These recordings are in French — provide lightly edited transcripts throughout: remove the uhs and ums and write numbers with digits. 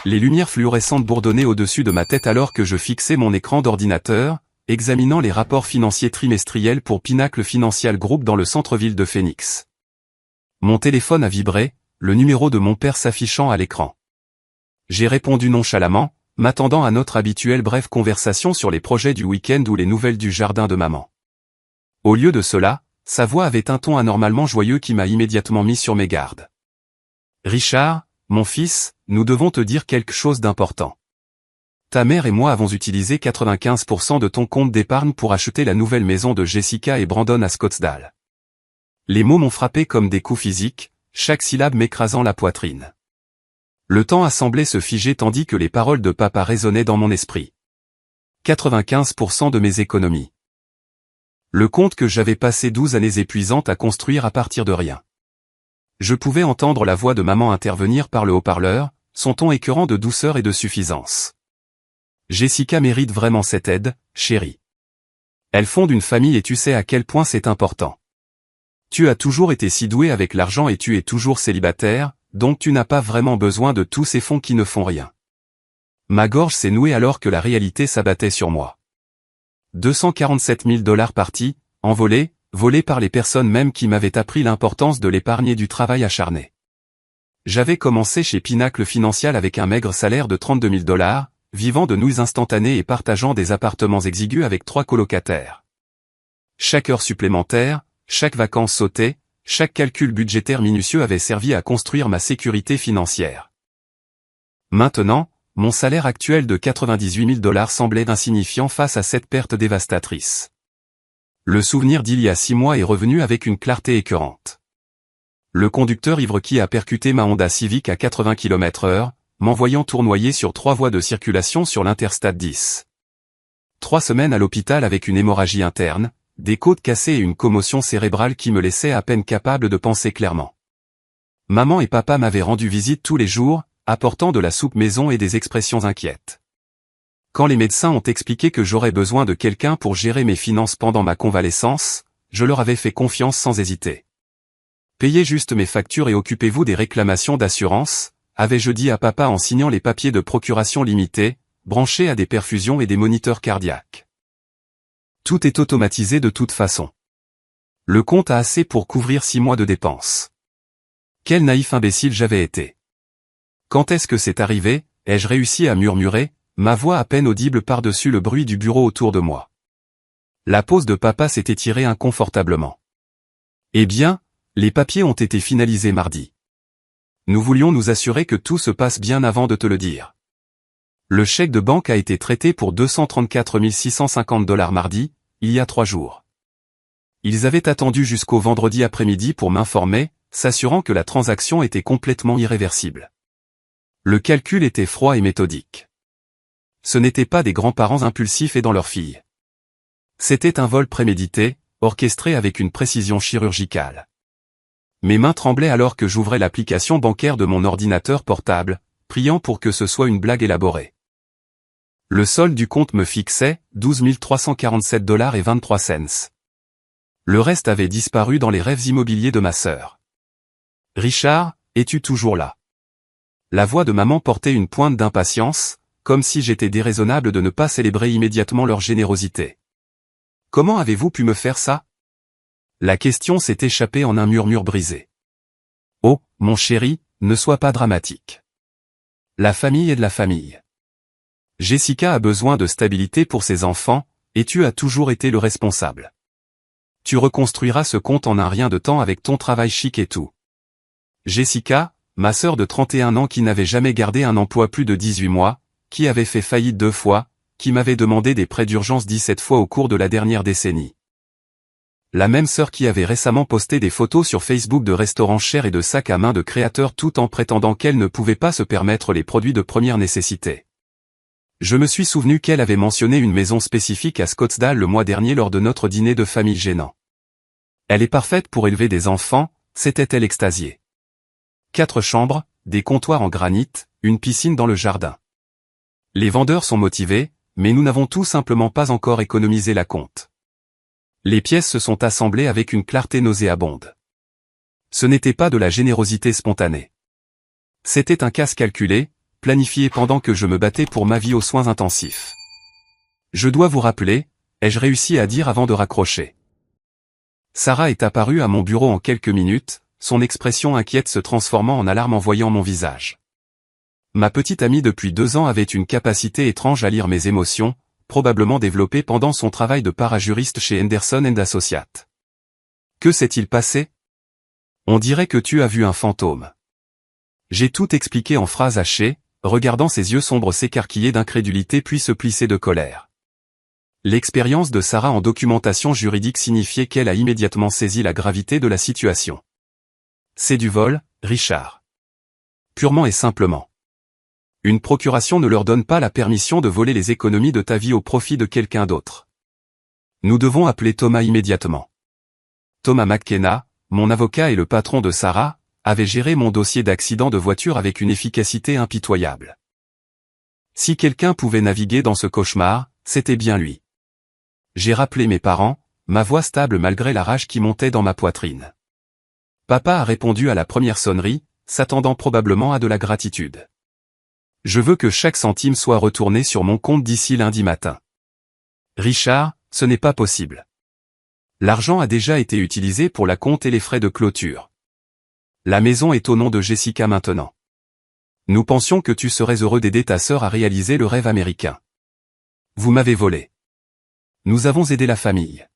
Les lumières fluorescentes bourdonnaient au-dessus de ma tête alors que je fixais mon écran d'ordinateur, examinant les rapports financiers trimestriels pour Pinnacle Financial Group dans le centre-ville de Phoenix. Mon téléphone a vibré, le numéro de mon père s'affichant à l'écran. J'ai répondu nonchalamment, m'attendant à notre habituelle brève conversation sur les projets du week-end ou les nouvelles du jardin de maman. Au lieu de cela, sa voix avait un ton anormalement joyeux qui m'a immédiatement mis sur mes gardes. « Richard, mon fils, nous devons te dire quelque chose d'important. Ta mère et moi avons utilisé 95% de ton compte d'épargne pour acheter la nouvelle maison de Jessica et Brandon à Scottsdale. » Les mots m'ont frappé comme des coups physiques, chaque syllabe m'écrasant la poitrine. Le temps a semblé se figer tandis que les paroles de papa résonnaient dans mon esprit. 95% de mes économies. Le compte que j'avais passé 12 années épuisantes à construire à partir de rien. Je pouvais entendre la voix de maman intervenir par le haut-parleur, son ton écœurant de douceur et de suffisance. Jessica mérite vraiment cette aide, chérie. Elle fonde une famille et tu sais à quel point c'est important. Tu as toujours été si doué avec l'argent et tu es toujours célibataire, donc tu n'as pas vraiment besoin de tous ces fonds qui ne font rien. Ma gorge s'est nouée alors que la réalité s'abattait sur moi. 247 000 $ partis, envolés, volés par les personnes même qui m'avaient appris l'importance de l'épargne et du travail acharné. J'avais commencé chez Pinnacle Financial avec un maigre salaire de 32 000 $, vivant de nouilles instantanées et partageant des appartements exigus avec 3 colocataires. Chaque heure supplémentaire, chaque vacance sautée, chaque calcul budgétaire minutieux avait servi à construire ma sécurité financière. Maintenant, mon salaire actuel de 98 000 $ semblait insignifiant face à cette perte dévastatrice. Le souvenir d'il y a 6 mois est revenu avec une clarté écœurante. Le conducteur ivre qui a percuté ma Honda Civic à 80 km/h, m'envoyant tournoyer sur 3 voies de circulation sur l'Interstate 10. 3 semaines à l'hôpital avec une hémorragie interne, des côtes cassées et une commotion cérébrale qui me laissaient à peine capable de penser clairement. Maman et papa m'avaient rendu visite tous les jours, apportant de la soupe maison et des expressions inquiètes. Quand les médecins ont expliqué que j'aurais besoin de quelqu'un pour gérer mes finances pendant ma convalescence, je leur avais fait confiance sans hésiter. Payez juste mes factures et occupez-vous des réclamations d'assurance, avais-je dit à papa en signant les papiers de procuration limitée, branchés à des perfusions et des moniteurs cardiaques. Tout est automatisé de toute façon. Le compte a assez pour couvrir 6 mois de dépenses. Quel naïf imbécile j'avais été. Quand est-ce que c'est arrivé, ai-je réussi à murmurer, ma voix à peine audible par-dessus le bruit du bureau autour de moi. La pause de papa s'est étirée inconfortablement. Eh bien, les papiers ont été finalisés mardi. Nous voulions nous assurer que tout se passe bien avant de te le dire. Le chèque de banque a été traité pour 234 650 $ mardi, il y a 3 jours. Ils avaient attendu jusqu'au vendredi après-midi pour m'informer, s'assurant que la transaction était complètement irréversible. Le calcul était froid et méthodique. Ce n'étaient pas des grands-parents impulsifs aidant leur fille. C'était un vol prémédité, orchestré avec une précision chirurgicale. Mes mains tremblaient alors que j'ouvrais l'application bancaire de mon ordinateur portable, priant pour que ce soit une blague élaborée. Le solde du compte me fixait 12 347 $ et 23 cents. Le reste avait disparu dans les rêves immobiliers de ma sœur. « Richard, es-tu toujours là ?» La voix de maman portait une pointe d'impatience, comme si j'étais déraisonnable de ne pas célébrer immédiatement leur générosité. « Comment avez-vous pu me faire ça ?» La question s'est échappée en un murmure brisé. « Oh, mon chéri, ne sois pas dramatique. La famille est de la famille. Jessica a besoin de stabilité pour ses enfants, et tu as toujours été le responsable. Tu reconstruiras ce compte en un rien de temps avec ton travail chic et tout. Jessica, ma sœur de 31 ans qui n'avait jamais gardé un emploi plus de 18 mois, qui avait fait faillite 2 fois, qui m'avait demandé des prêts d'urgence 17 fois au cours de la dernière décennie. La même sœur qui avait récemment posté des photos sur Facebook de restaurants chers et de sacs à main de créateurs tout en prétendant qu'elle ne pouvait pas se permettre les produits de première nécessité. Je me suis souvenu qu'elle avait mentionné une maison spécifique à Scottsdale le mois dernier lors de notre dîner de famille gênant. Elle est parfaite pour élever des enfants, s'était-elle extasiée. 4 chambres, des comptoirs en granit, une piscine dans le jardin. Les vendeurs sont motivés, mais nous n'avons tout simplement pas encore économisé la compte. Les pièces se sont assemblées avec une clarté nauséabonde. Ce n'était pas de la générosité spontanée. C'était un casse calculé, planifié pendant que je me battais pour ma vie aux soins intensifs. Je dois vous rappeler, ai-je réussi à dire avant de raccrocher. Sarah est apparue à mon bureau en quelques minutes, son expression inquiète se transformant en alarme en voyant mon visage. Ma petite amie depuis 2 ans avait une capacité étrange à lire mes émotions, probablement développée pendant son travail de parajuriste chez Henderson & Associates. Que s'est-il passé? On dirait que tu as vu un fantôme. J'ai tout expliqué en phrases hachées, regardant ses yeux sombres s'écarquiller d'incrédulité puis se plisser de colère. L'expérience de Sarah en documentation juridique signifiait qu'elle a immédiatement saisi la gravité de la situation. C'est du vol, Richard. Purement et simplement. Une procuration ne leur donne pas la permission de voler les économies de ta vie au profit de quelqu'un d'autre. Nous devons appeler Thomas immédiatement. Thomas McKenna, mon avocat et le patron de Sarah, avait géré mon dossier d'accident de voiture avec une efficacité impitoyable. Si quelqu'un pouvait naviguer dans ce cauchemar, c'était bien lui. J'ai rappelé mes parents, ma voix stable malgré la rage qui montait dans ma poitrine. Papa a répondu à la première sonnerie, s'attendant probablement à de la gratitude. Je veux que chaque centime soit retourné sur mon compte d'ici lundi matin. Richard, ce n'est pas possible. L'argent a déjà été utilisé pour la compte et les frais de clôture. La maison est au nom de Jessica maintenant. Nous pensions que tu serais heureux d'aider ta sœur à réaliser le rêve américain. Vous m'avez volé. Nous avons aidé la famille.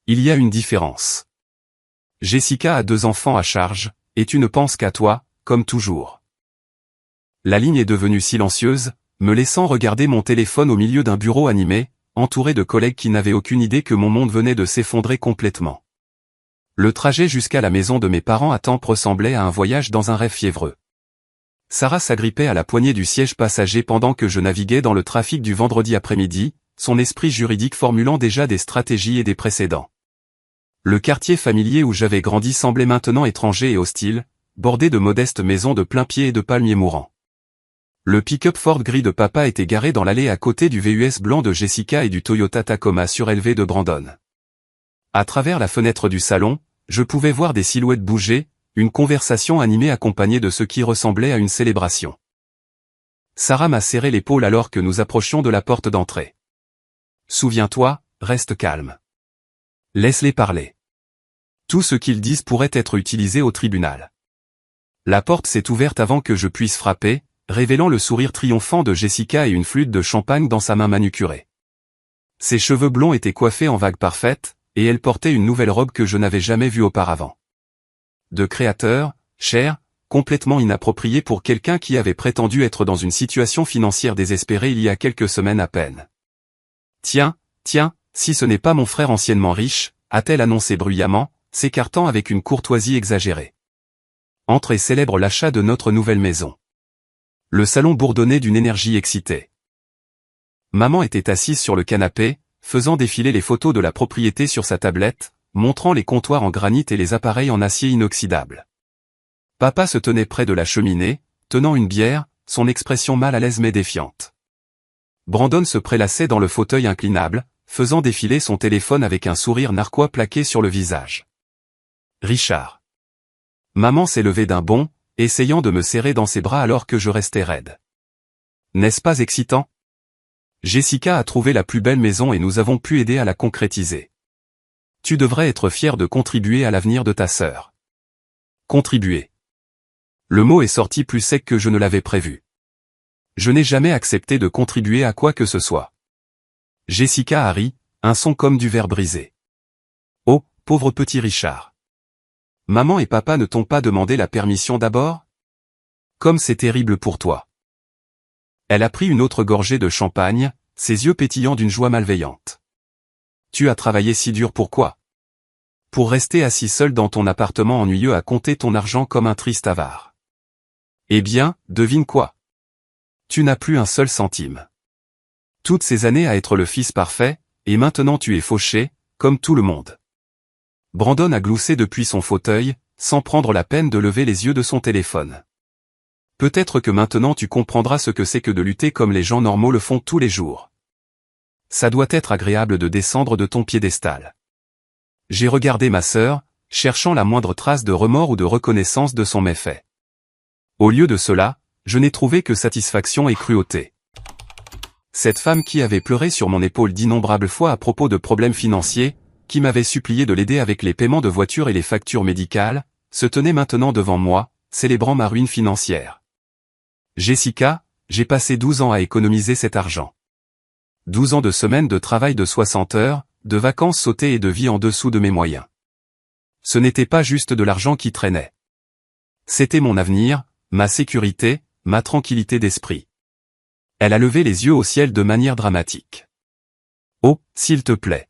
Il y a une différence. Jessica a 2 enfants à charge, et tu ne penses qu'à toi, comme toujours. La ligne est devenue silencieuse, me laissant regarder mon téléphone au milieu d'un bureau animé, entouré de collègues qui n'avaient aucune idée que mon monde venait de s'effondrer complètement. Le trajet jusqu'à la maison de mes parents à Tampa ressemblait à un voyage dans un rêve fiévreux. Sarah s'agrippait à la poignée du siège passager pendant que je naviguais dans le trafic du vendredi après-midi, son esprit juridique formulant déjà des stratégies et des précédents. Le quartier familier où j'avais grandi semblait maintenant étranger et hostile, bordé de modestes maisons de plain-pied et de palmiers mourants. Le pick-up Ford gris de papa était garé dans l'allée à côté du VUS blanc de Jessica et du Toyota Tacoma surélevé de Brandon. À travers la fenêtre du salon, je pouvais voir des silhouettes bouger, une conversation animée accompagnée de ce qui ressemblait à une célébration. Sarah m'a serré l'épaule alors que nous approchions de la porte d'entrée. Souviens-toi, reste calme. Laisse-les parler. Tout ce qu'ils disent pourrait être utilisé au tribunal. La porte s'est ouverte avant que je puisse frapper, révélant le sourire triomphant de Jessica et une flûte de champagne dans sa main manucurée. Ses cheveux blonds étaient coiffés en vagues parfaites, et elle portait une nouvelle robe que je n'avais jamais vue auparavant. De créateur, cher, complètement inapproprié pour quelqu'un qui avait prétendu être dans une situation financière désespérée il y a quelques semaines à peine. Tiens, si ce n'est pas mon frère anciennement riche, a-t-elle annoncé bruyamment, s'écartant avec une courtoisie exagérée. Entre et célèbre l'achat de notre nouvelle maison. Le salon bourdonnait d'une énergie excitée. Maman était assise sur le canapé, faisant défiler les photos de la propriété sur sa tablette, montrant les comptoirs en granit et les appareils en acier inoxydable. Papa se tenait près de la cheminée, tenant une bière, son expression mal à l'aise mais défiante. Brandon se prélassait dans le fauteuil inclinable, faisant défiler son téléphone avec un sourire narquois plaqué sur le visage. Richard. Maman s'est levée d'un bond, essayant de me serrer dans ses bras alors que je restais raide. N'est-ce pas excitant? Jessica a trouvé la plus belle maison et nous avons pu aider à la concrétiser. Tu devrais être fier de contribuer à l'avenir de ta sœur. Contribuer. Le mot est sorti plus sec que je ne l'avais prévu. Je n'ai jamais accepté de contribuer à quoi que ce soit. Jessica a ri, un son comme du verre brisé. Oh, pauvre petit Richard. Maman et papa ne t'ont pas demandé la permission d'abord? Comme c'est terrible pour toi. Elle a pris une autre gorgée de champagne, ses yeux pétillants d'une joie malveillante. Tu as travaillé si dur pourquoi? Pour rester assis seul dans ton appartement ennuyeux à compter ton argent comme un triste avare. Eh bien, devine quoi? Tu n'as plus un seul centime. Toutes ces années à être le fils parfait, et maintenant tu es fauché, comme tout le monde. Brandon a gloussé depuis son fauteuil, sans prendre la peine de lever les yeux de son téléphone. Peut-être que maintenant tu comprendras ce que c'est que de lutter comme les gens normaux le font tous les jours. Ça doit être agréable de descendre de ton piédestal. J'ai regardé ma sœur, cherchant la moindre trace de remords ou de reconnaissance de son méfait. Au lieu de cela, Je n'ai trouvé que satisfaction et cruauté. Cette femme qui avait pleuré sur mon épaule d'innombrables fois à propos de problèmes financiers, qui m'avait supplié de l'aider avec les paiements de voiture et les factures médicales, se tenait maintenant devant moi, célébrant ma ruine financière. Jessica, j'ai passé 12 ans à économiser cet argent. 12 ans de semaines de travail de 60 heures, de vacances sautées et de vie en dessous de mes moyens. Ce n'était pas juste de l'argent qui traînait. C'était mon avenir, ma sécurité, ma tranquillité d'esprit. Elle a levé les yeux au ciel de manière dramatique. Oh, s'il te plaît.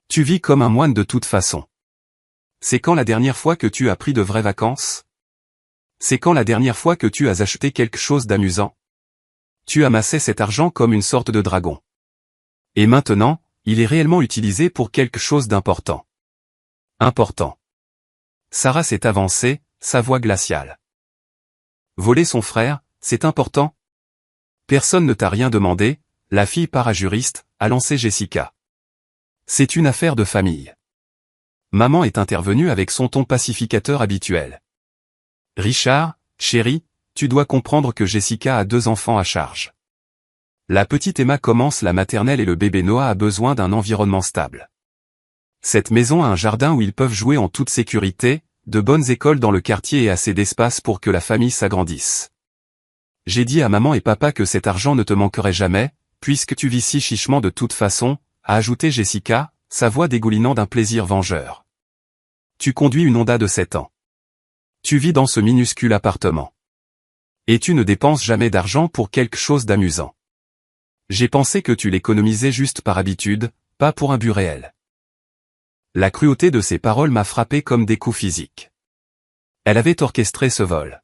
Tu vis comme un moine de toute façon. C'est quand la dernière fois que tu as pris de vraies vacances? C'est quand la dernière fois que tu as acheté quelque chose d'amusant? Tu amassais cet argent comme une sorte de dragon. Et maintenant, il est réellement utilisé pour quelque chose d'important. Important. Sarah s'est avancée, sa voix glaciale. Voler son frère, c'est important? Personne ne t'a rien demandé, la fille parajuriste, a lancé Jessica. C'est une affaire de famille. Maman est intervenue avec son ton pacificateur habituel. Richard, chérie, tu dois comprendre que Jessica a 2 enfants à charge. La petite Emma commence la maternelle et le bébé Noah a besoin d'un environnement stable. Cette maison a un jardin où ils peuvent jouer en toute sécurité, de bonnes écoles dans le quartier et assez d'espace pour que la famille s'agrandisse. J'ai dit à maman et papa que cet argent ne te manquerait jamais, puisque tu vis si chichement de toute façon, a ajouté Jessica, sa voix dégoulinant d'un plaisir vengeur. Tu conduis une Honda de 7 ans. Tu vis dans ce minuscule appartement. Et tu ne dépenses jamais d'argent pour quelque chose d'amusant. J'ai pensé que tu l'économisais juste par habitude, pas pour un but réel. La cruauté de ces paroles m'a frappé comme des coups physiques. Elle avait orchestré ce vol.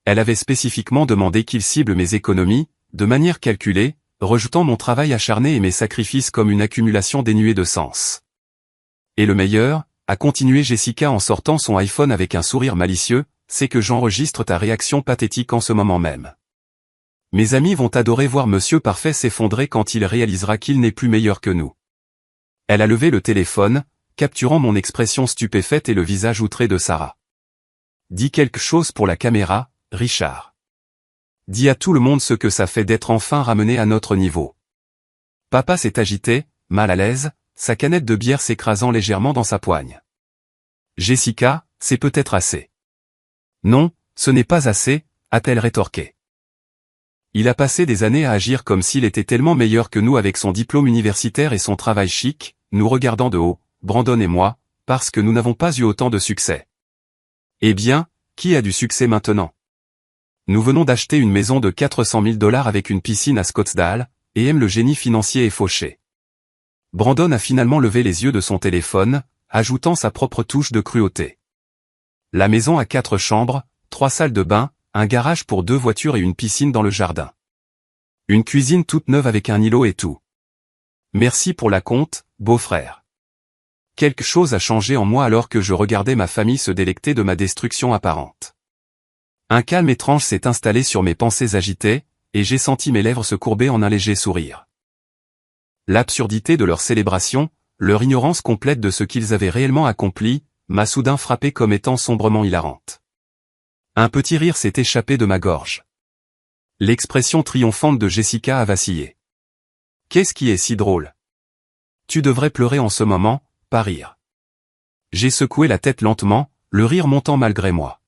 Elle avait spécifiquement demandé qu'il cible mes économies, de manière calculée, rejetant mon travail acharné et mes sacrifices comme une accumulation dénuée de sens. Et le meilleur, a continué Jessica en sortant son iPhone avec un sourire malicieux, c'est que j'enregistre ta réaction pathétique en ce moment même. Mes amis vont adorer voir Monsieur Parfait s'effondrer quand il réalisera qu'il n'est plus meilleur que nous. Elle a levé le téléphone, capturant mon expression stupéfaite et le visage outré de Sarah. Dis quelque chose pour la caméra, Richard. Dis à tout le monde ce que ça fait d'être enfin ramené à notre niveau. Papa s'est agité, mal à l'aise, sa canette de bière s'écrasant légèrement dans sa poigne. Jessica, c'est peut-être assez. Non, ce n'est pas assez, a-t-elle rétorqué. Il a passé des années à agir comme s'il était tellement meilleur que nous avec son diplôme universitaire et son travail chic, nous regardant de haut, Brandon et moi, parce que nous n'avons pas eu autant de succès. Eh bien, qui a du succès maintenant? Nous venons d'acheter une maison de 400 000 $ avec une piscine à Scottsdale, et aime le génie financier est fauché. Brandon a finalement levé les yeux de son téléphone, ajoutant sa propre touche de cruauté. La maison a 4 chambres, 3 salles de bain, un garage pour 2 voitures et une piscine dans le jardin. Une cuisine toute neuve avec un îlot et tout. Merci pour la compte, beau-frère. Quelque chose a changé en moi alors que je regardais ma famille se délecter de ma destruction apparente. Un calme étrange s'est installé sur mes pensées agitées, et j'ai senti mes lèvres se courber en un léger sourire. L'absurdité de leur célébration, leur ignorance complète de ce qu'ils avaient réellement accompli, m'a soudain frappé comme étant sombrement hilarante. Un petit rire s'est échappé de ma gorge. L'expression triomphante de Jessica a vacillé. Qu'est-ce qui est si drôle? Tu devrais pleurer en ce moment, pas rire. J'ai secoué la tête lentement, le rire montant malgré moi.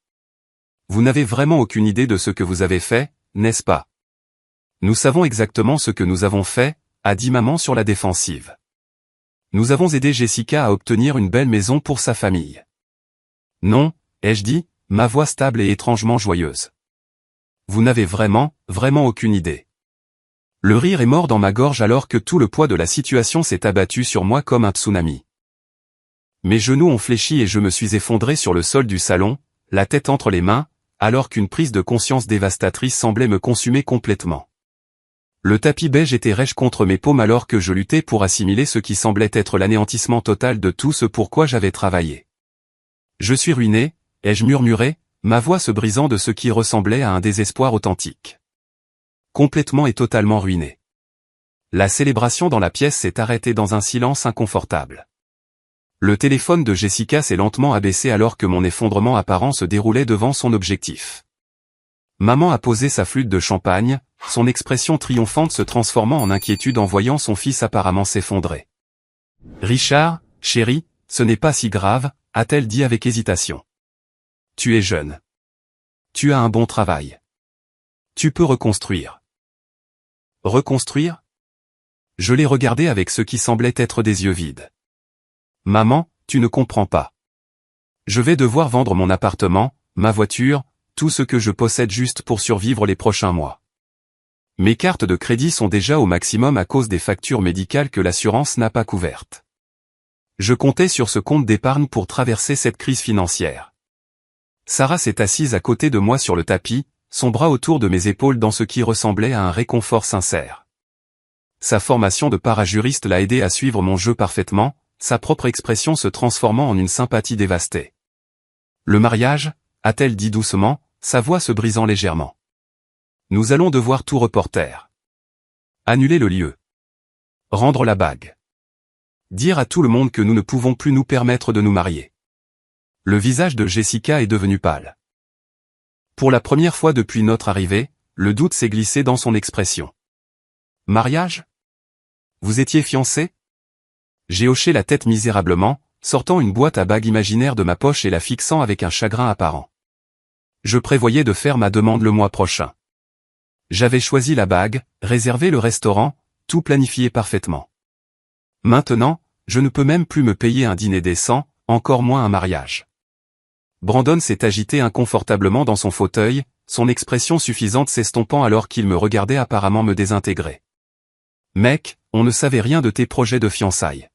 Vous n'avez vraiment aucune idée de ce que vous avez fait, n'est-ce pas? Nous savons exactement ce que nous avons fait, a dit maman sur la défensive. Nous avons aidé Jessica à obtenir une belle maison pour sa famille. Non, ai-je dit, ma voix stable et étrangement joyeuse. Vous n'avez vraiment, vraiment aucune idée. Le rire est mort dans ma gorge alors que tout le poids de la situation s'est abattu sur moi comme un tsunami. Mes genoux ont fléchi et je me suis effondré sur le sol du salon, la tête entre les mains, alors qu'une prise de conscience dévastatrice semblait me consumer complètement. Le tapis beige était rêche contre mes paumes alors que je luttais pour assimiler ce qui semblait être l'anéantissement total de tout ce pourquoi j'avais travaillé. Je suis ruiné, ai-je murmuré, ma voix se brisant de ce qui ressemblait à un désespoir authentique. Complètement et totalement ruiné. La célébration dans la pièce s'est arrêtée dans un silence inconfortable. Le téléphone de Jessica s'est lentement abaissé alors que mon effondrement apparent se déroulait devant son objectif. Maman a posé sa flûte de champagne, son expression triomphante se transformant en inquiétude en voyant son fils apparemment s'effondrer. « Richard, chéri, ce n'est pas si grave, a-t-elle dit avec hésitation. Tu es jeune. Tu as un bon travail. Tu peux reconstruire. » Reconstruire? Je l'ai regardé avec ce qui semblait être des yeux vides. « Maman, tu ne comprends pas. Je vais devoir vendre mon appartement, ma voiture, tout ce que je possède juste pour survivre les prochains mois. Mes cartes de crédit sont déjà au maximum à cause des factures médicales que l'assurance n'a pas couvertes. Je comptais sur ce compte d'épargne pour traverser cette crise financière. » Sarah s'est assise à côté de moi sur le tapis, son bras autour de mes épaules dans ce qui ressemblait à un réconfort sincère. Sa formation de parajuriste l'a aidé à suivre mon jeu parfaitement, sa propre expression se transformant en une sympathie dévastée. « Le mariage ?» a-t-elle dit doucement, sa voix se brisant légèrement. « Nous allons devoir tout reporter. Annuler le lieu. Rendre la bague. Dire à tout le monde que nous ne pouvons plus nous permettre de nous marier. » Le visage de Jessica est devenu pâle. Pour la première fois depuis notre arrivée, le doute s'est glissé dans son expression. « Mariage? Vous étiez fiancés? » J'ai hoché la tête misérablement, sortant une boîte à bagues imaginaire de ma poche et la fixant avec un chagrin apparent. Je prévoyais de faire ma demande le mois prochain. J'avais choisi la bague, réservé le restaurant, tout planifié parfaitement. Maintenant, je ne peux même plus me payer un dîner décent, encore moins un mariage. Brandon s'est agité inconfortablement dans son fauteuil, son expression suffisante s'estompant alors qu'il me regardait apparemment me désintégrer. « Mec, on ne savait rien de tes projets de fiançailles. »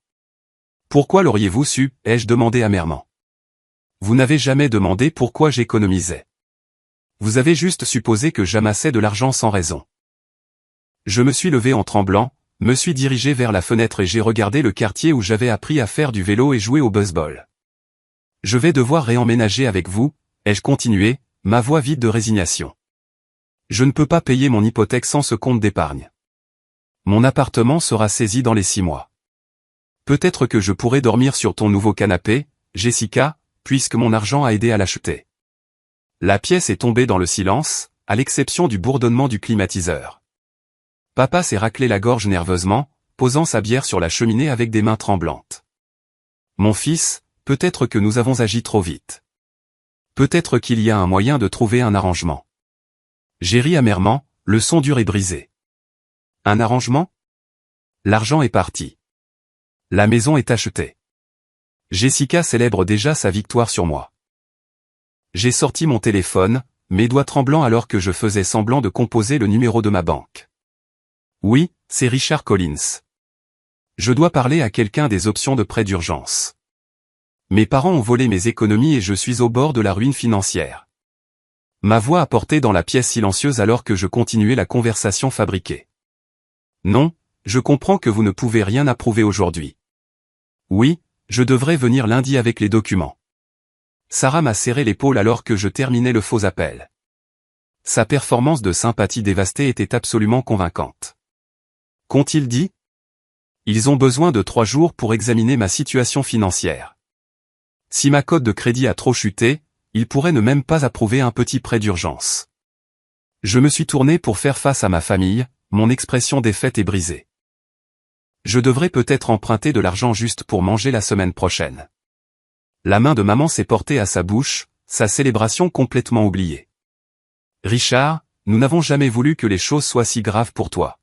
« Pourquoi l'auriez-vous su ?» ai-je demandé amèrement. « Vous n'avez jamais demandé pourquoi j'économisais. Vous avez juste supposé que j'amassais de l'argent sans raison. » Je me suis levé en tremblant, me suis dirigé vers la fenêtre et j'ai regardé le quartier où j'avais appris à faire du vélo et jouer au baseball. « Je vais devoir réemménager avec vous, » ai-je continué, ma voix vide de résignation. « Je ne peux pas payer mon hypothèque sans ce compte d'épargne. Mon appartement sera saisi dans les 6 mois. Peut-être que je pourrai dormir sur ton nouveau canapé, Jessica, puisque mon argent a aidé à l'acheter. » La pièce est tombée dans le silence, à l'exception du bourdonnement du climatiseur. Papa s'est raclé la gorge nerveusement, posant sa bière sur la cheminée avec des mains tremblantes. « Mon fils, peut-être que nous avons agi trop vite. Peut-être qu'il y a un moyen de trouver un arrangement. » J'ai ri amèrement, le son dur et brisé. « Un arrangement ? L'argent est parti. La maison est achetée. Jessica célèbre déjà sa victoire sur moi. » J'ai sorti mon téléphone, mes doigts tremblants alors que je faisais semblant de composer le numéro de ma banque. « Oui, c'est Richard Collins. Je dois parler à quelqu'un des options de prêt d'urgence. Mes parents ont volé mes économies et je suis au bord de la ruine financière. » Ma voix a porté dans la pièce silencieuse alors que je continuais la conversation fabriquée. « Non, je comprends que vous ne pouvez rien approuver aujourd'hui. Oui, je devrais venir lundi avec les documents. » Sarah m'a serré l'épaule alors que je terminais le faux appel. Sa performance de sympathie dévastée était absolument convaincante. « Qu'ont-ils dit ? » ? « Ils ont besoin de 3 jours pour examiner ma situation financière. Si ma cote de crédit a trop chuté, ils pourraient ne même pas approuver un petit prêt d'urgence. » Je me suis tourné pour faire face à ma famille, mon expression défaite et brisée. Je devrais peut-être emprunter de l'argent juste pour manger la semaine prochaine. La main de maman s'est portée à sa bouche, sa célébration complètement oubliée. « Richard, nous n'avons jamais voulu que les choses soient si graves pour toi.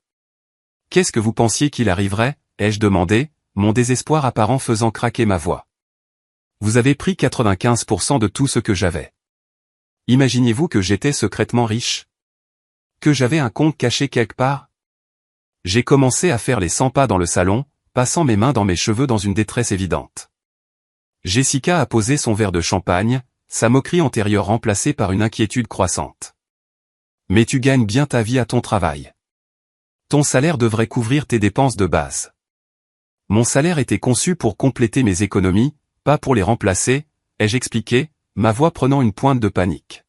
Qu'est-ce que vous pensiez qu'il arriverait ?» ai-je demandé, mon désespoir apparent faisant craquer ma voix. « Vous avez pris 95% de tout ce que j'avais. Imaginiez-vous que j'étais secrètement riche? Que j'avais un compte caché quelque part? » J'ai commencé à faire les 100 pas dans le salon, passant mes mains dans mes cheveux dans une détresse évidente. Jessica a posé son verre de champagne, sa moquerie antérieure remplacée par une inquiétude croissante. « Mais tu gagnes bien ta vie à ton travail. Ton salaire devrait couvrir tes dépenses de base. » Mon salaire était conçu pour compléter mes économies, pas pour les remplacer, ai-je expliqué, ma voix prenant une pointe de panique.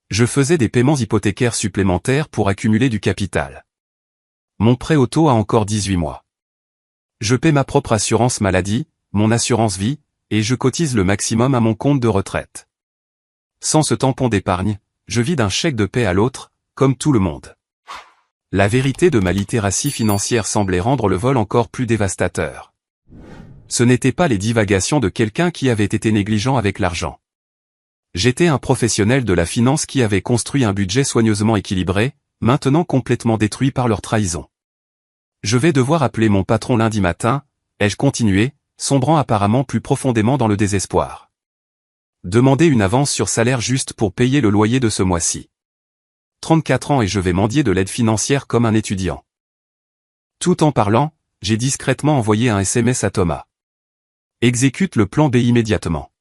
Je faisais des paiements hypothécaires supplémentaires pour accumuler du capital. Mon prêt auto a encore 18 mois. Je paie ma propre assurance maladie, mon assurance vie, et je cotise le maximum à mon compte de retraite. Sans ce tampon d'épargne, je vis d'un chèque de paie à l'autre, comme tout le monde. La vérité de ma littératie financière semblait rendre le vol encore plus dévastateur. Ce n'étaient pas les divagations de quelqu'un qui avait été négligent avec l'argent. J'étais un professionnel de la finance qui avait construit un budget soigneusement équilibré, maintenant complètement détruit par leur trahison. Je vais devoir appeler mon patron lundi matin, ai-je continué, sombrant apparemment plus profondément dans le désespoir. Demander une avance sur salaire juste pour payer le loyer de ce mois-ci. 34 ans et je vais mendier de l'aide financière comme un étudiant. Tout en parlant, j'ai discrètement envoyé un SMS à Thomas. Exécute le plan B immédiatement.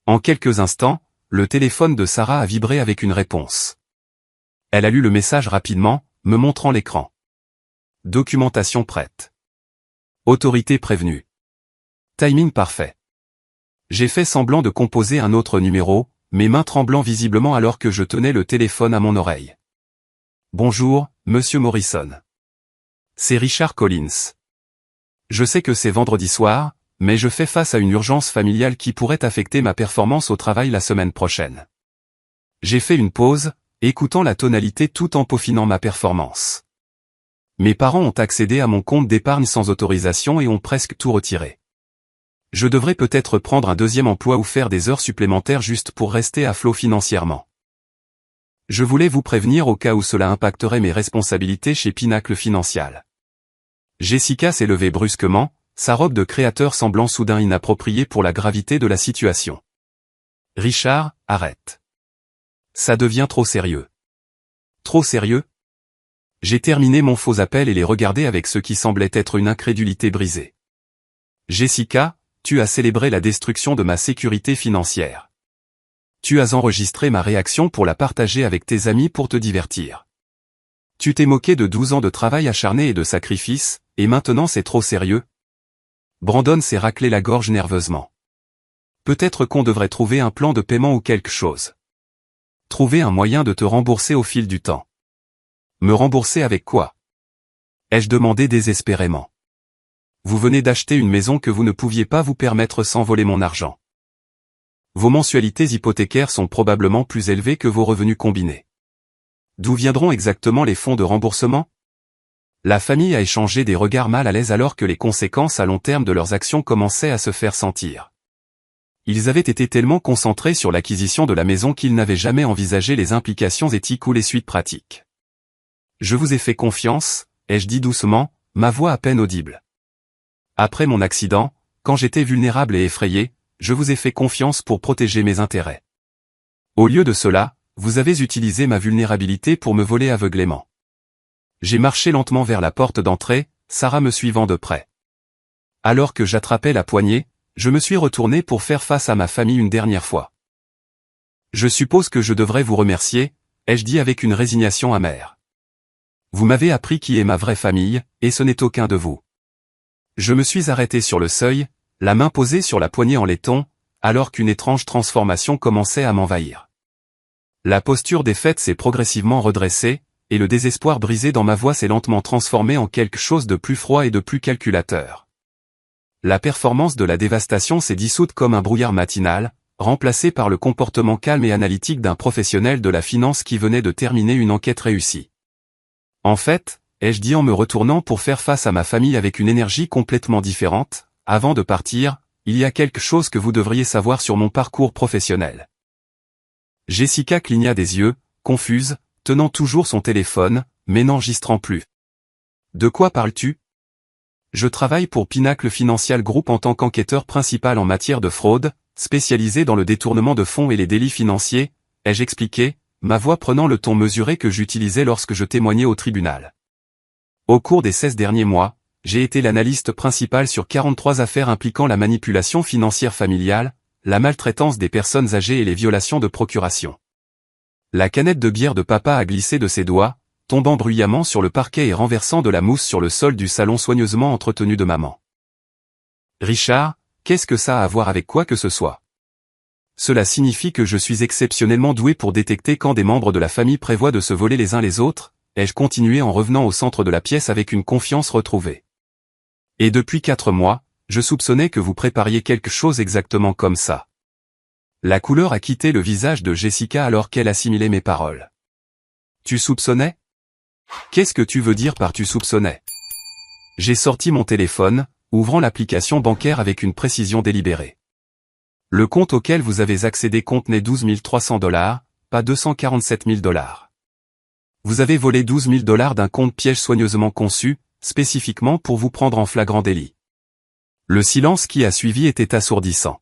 En quelques instants, le téléphone de Sarah a vibré avec une réponse. Elle a lu le message rapidement, me montrant l'écran. Documentation prête. Autorité prévenue. Timing parfait. J'ai fait semblant de composer un autre numéro, mes mains tremblant visiblement alors que je tenais le téléphone à mon oreille. Bonjour, Monsieur Morrison. C'est Richard Collins. Je sais que c'est vendredi soir, mais je fais face à une urgence familiale qui pourrait affecter ma performance au travail la semaine prochaine. J'ai fait une pause, écoutant la tonalité tout en peaufinant ma performance. Mes parents ont accédé à mon compte d'épargne sans autorisation et ont presque tout retiré. Je devrais peut-être prendre un deuxième emploi ou faire des heures supplémentaires juste pour rester à flot financièrement. Je voulais vous prévenir au cas où cela impacterait mes responsabilités chez Pinacle Financial. Jessica s'est levée brusquement, sa robe de créateur semblant soudain inappropriée pour la gravité de la situation. Richard, arrête. Ça devient trop sérieux. Trop sérieux? J'ai terminé mon faux appel et les regardé avec ce qui semblait être une incrédulité brisée. Jessica, tu as célébré la destruction de ma sécurité financière. Tu as enregistré ma réaction pour la partager avec tes amis pour te divertir. Tu t'es moqué de 12 ans de travail acharné et de sacrifice, et maintenant c'est trop sérieux? Brandon s'est raclé la gorge nerveusement. Peut-être qu'on devrait trouver un plan de paiement ou quelque chose. Trouver un moyen de te rembourser au fil du temps. Me rembourser avec quoi? Ai-je demandé désespérément. Vous venez d'acheter une maison que vous ne pouviez pas vous permettre sans voler mon argent. Vos mensualités hypothécaires sont probablement plus élevées que vos revenus combinés. D'où viendront exactement les fonds de remboursement? La famille a échangé des regards mal à l'aise alors que les conséquences à long terme de leurs actions commençaient à se faire sentir. Ils avaient été tellement concentrés sur l'acquisition de la maison qu'ils n'avaient jamais envisagé les implications éthiques ou les suites pratiques. Je vous ai fait confiance, ai-je dit doucement, ma voix à peine audible. Après mon accident, quand j'étais vulnérable et effrayé, je vous ai fait confiance pour protéger mes intérêts. Au lieu de cela, vous avez utilisé ma vulnérabilité pour me voler aveuglément. J'ai marché lentement vers la porte d'entrée, Sarah me suivant de près. Alors que j'attrapais la poignée, je me suis retourné pour faire face à ma famille une dernière fois. Je suppose que je devrais vous remercier, ai-je dit avec une résignation amère. Vous m'avez appris qui est ma vraie famille, et ce n'est aucun de vous. Je me suis arrêté sur le seuil, la main posée sur la poignée en laiton, alors qu'une étrange transformation commençait à m'envahir. La posture défaite s'est progressivement redressée, et le désespoir brisé dans ma voix s'est lentement transformé en quelque chose de plus froid et de plus calculateur. La performance de la dévastation s'est dissoute comme un brouillard matinal, remplacé par le comportement calme et analytique d'un professionnel de la finance qui venait de terminer une enquête réussie. En fait, ai-je dit en me retournant pour faire face à ma famille avec une énergie complètement différente, avant de partir, il y a quelque chose que vous devriez savoir sur mon parcours professionnel. Jessica cligna des yeux, confuse, tenant toujours son téléphone, mais n'enregistrant plus. De quoi parles-tu? Je travaille pour Pinacle Financial Group en tant qu'enquêteur principal en matière de fraude, spécialisé dans le détournement de fonds et les délits financiers, ai-je expliqué, ma voix prenant le ton mesuré que j'utilisais lorsque je témoignais au tribunal. Au cours des 16 derniers mois, j'ai été l'analyste principal sur 43 affaires impliquant la manipulation financière familiale, la maltraitance des personnes âgées et les violations de procuration. La canette de bière de papa a glissé de ses doigts, tombant bruyamment sur le parquet et renversant de la mousse sur le sol du salon soigneusement entretenu de maman. Richard, qu'est-ce que ça a à voir avec quoi que ce soit? Cela signifie que je suis exceptionnellement doué pour détecter quand des membres de la famille prévoient de se voler les uns les autres, ai-je continué en revenant au centre de la pièce avec une confiance retrouvée. Et depuis 4 mois, je soupçonnais que vous prépariez quelque chose exactement comme ça. La couleur a quitté le visage de Jessica alors qu'elle assimilait mes paroles. Tu soupçonnais? Qu'est-ce que tu veux dire par tu soupçonnais? J'ai sorti mon téléphone, ouvrant l'application bancaire avec une précision délibérée. Le compte auquel vous avez accédé contenait 12 300 $, pas 247 000 $. Vous avez volé 12 000 $ d'un compte piège soigneusement conçu, spécifiquement pour vous prendre en flagrant délit. Le silence qui a suivi était assourdissant.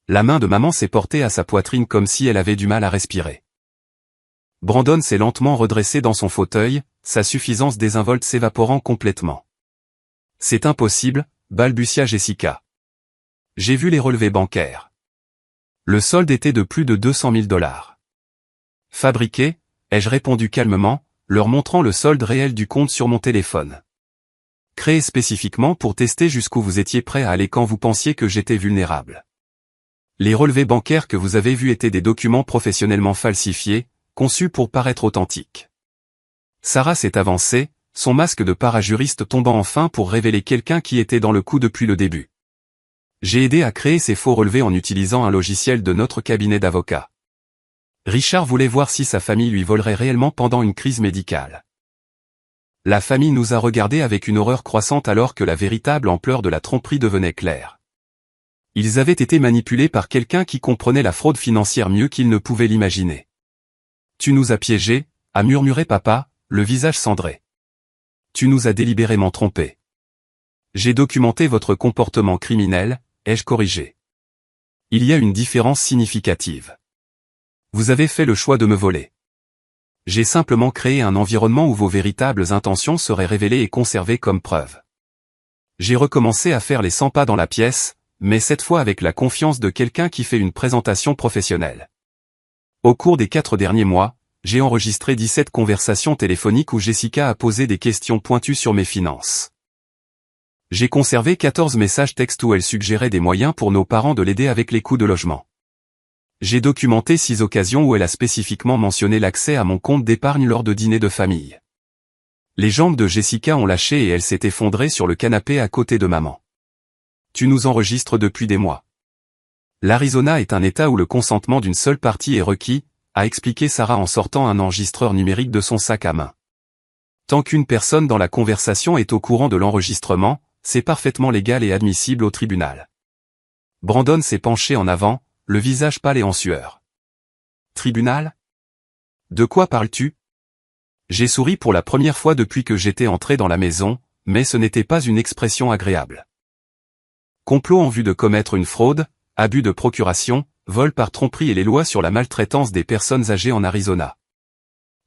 La main de maman s'est portée à sa poitrine comme si elle avait du mal à respirer. Brandon s'est lentement redressé dans son fauteuil, sa suffisance désinvolte s'évaporant complètement. C'est impossible, balbutia Jessica. J'ai vu les relevés bancaires. Le solde était de plus de 200 000 $. Fabriqué, ai-je répondu calmement, leur montrant le solde réel du compte sur mon téléphone. Créé spécifiquement pour tester jusqu'où vous étiez prêt à aller quand vous pensiez que j'étais vulnérable. Les relevés bancaires que vous avez vus étaient des documents professionnellement falsifiés, conçus pour paraître authentiques. Sarah s'est avancée, son masque de parajuriste tombant enfin pour révéler quelqu'un qui était dans le coup depuis le début. J'ai aidé à créer ces faux relevés en utilisant un logiciel de notre cabinet d'avocats. Richard voulait voir si sa famille lui volerait réellement pendant une crise médicale. La famille nous a regardés avec une horreur croissante alors que la véritable ampleur de la tromperie devenait claire. Ils avaient été manipulés par quelqu'un qui comprenait la fraude financière mieux qu'ils ne pouvaient l'imaginer. Tu nous as piégés, a murmuré papa, le visage cendré. Tu nous as délibérément trompés. J'ai documenté votre comportement criminel, ai-je corrigé. Il y a une différence significative. Vous avez fait le choix de me voler. J'ai simplement créé un environnement où vos véritables intentions seraient révélées et conservées comme preuve. J'ai recommencé à faire les 100 pas dans la pièce, mais cette fois avec la confiance de quelqu'un qui fait une présentation professionnelle. Au cours des 4 derniers mois, j'ai enregistré 17 conversations téléphoniques où Jessica a posé des questions pointues sur mes finances. J'ai conservé 14 messages textes où elle suggérait des moyens pour nos parents de l'aider avec les coûts de logement. J'ai documenté 6 occasions où elle a spécifiquement mentionné l'accès à mon compte d'épargne lors de dîners de famille. Les jambes de Jessica ont lâché et elle s'est effondrée sur le canapé à côté de maman. Tu nous enregistres depuis des mois. L'Arizona est un État où le consentement d'une seule partie est requis, a expliqué Sarah en sortant un enregistreur numérique de son sac à main. Tant qu'une personne dans la conversation est au courant de l'enregistrement, c'est parfaitement légal et admissible au tribunal. Brandon s'est penché en avant, le visage pâle et en sueur. Tribunal? De quoi parles-tu? J'ai souri pour la première fois depuis que j'étais entré dans la maison, mais ce n'était pas une expression agréable. Complot en vue de commettre une fraude, abus de procuration, vol par tromperie et les lois sur la maltraitance des personnes âgées en Arizona.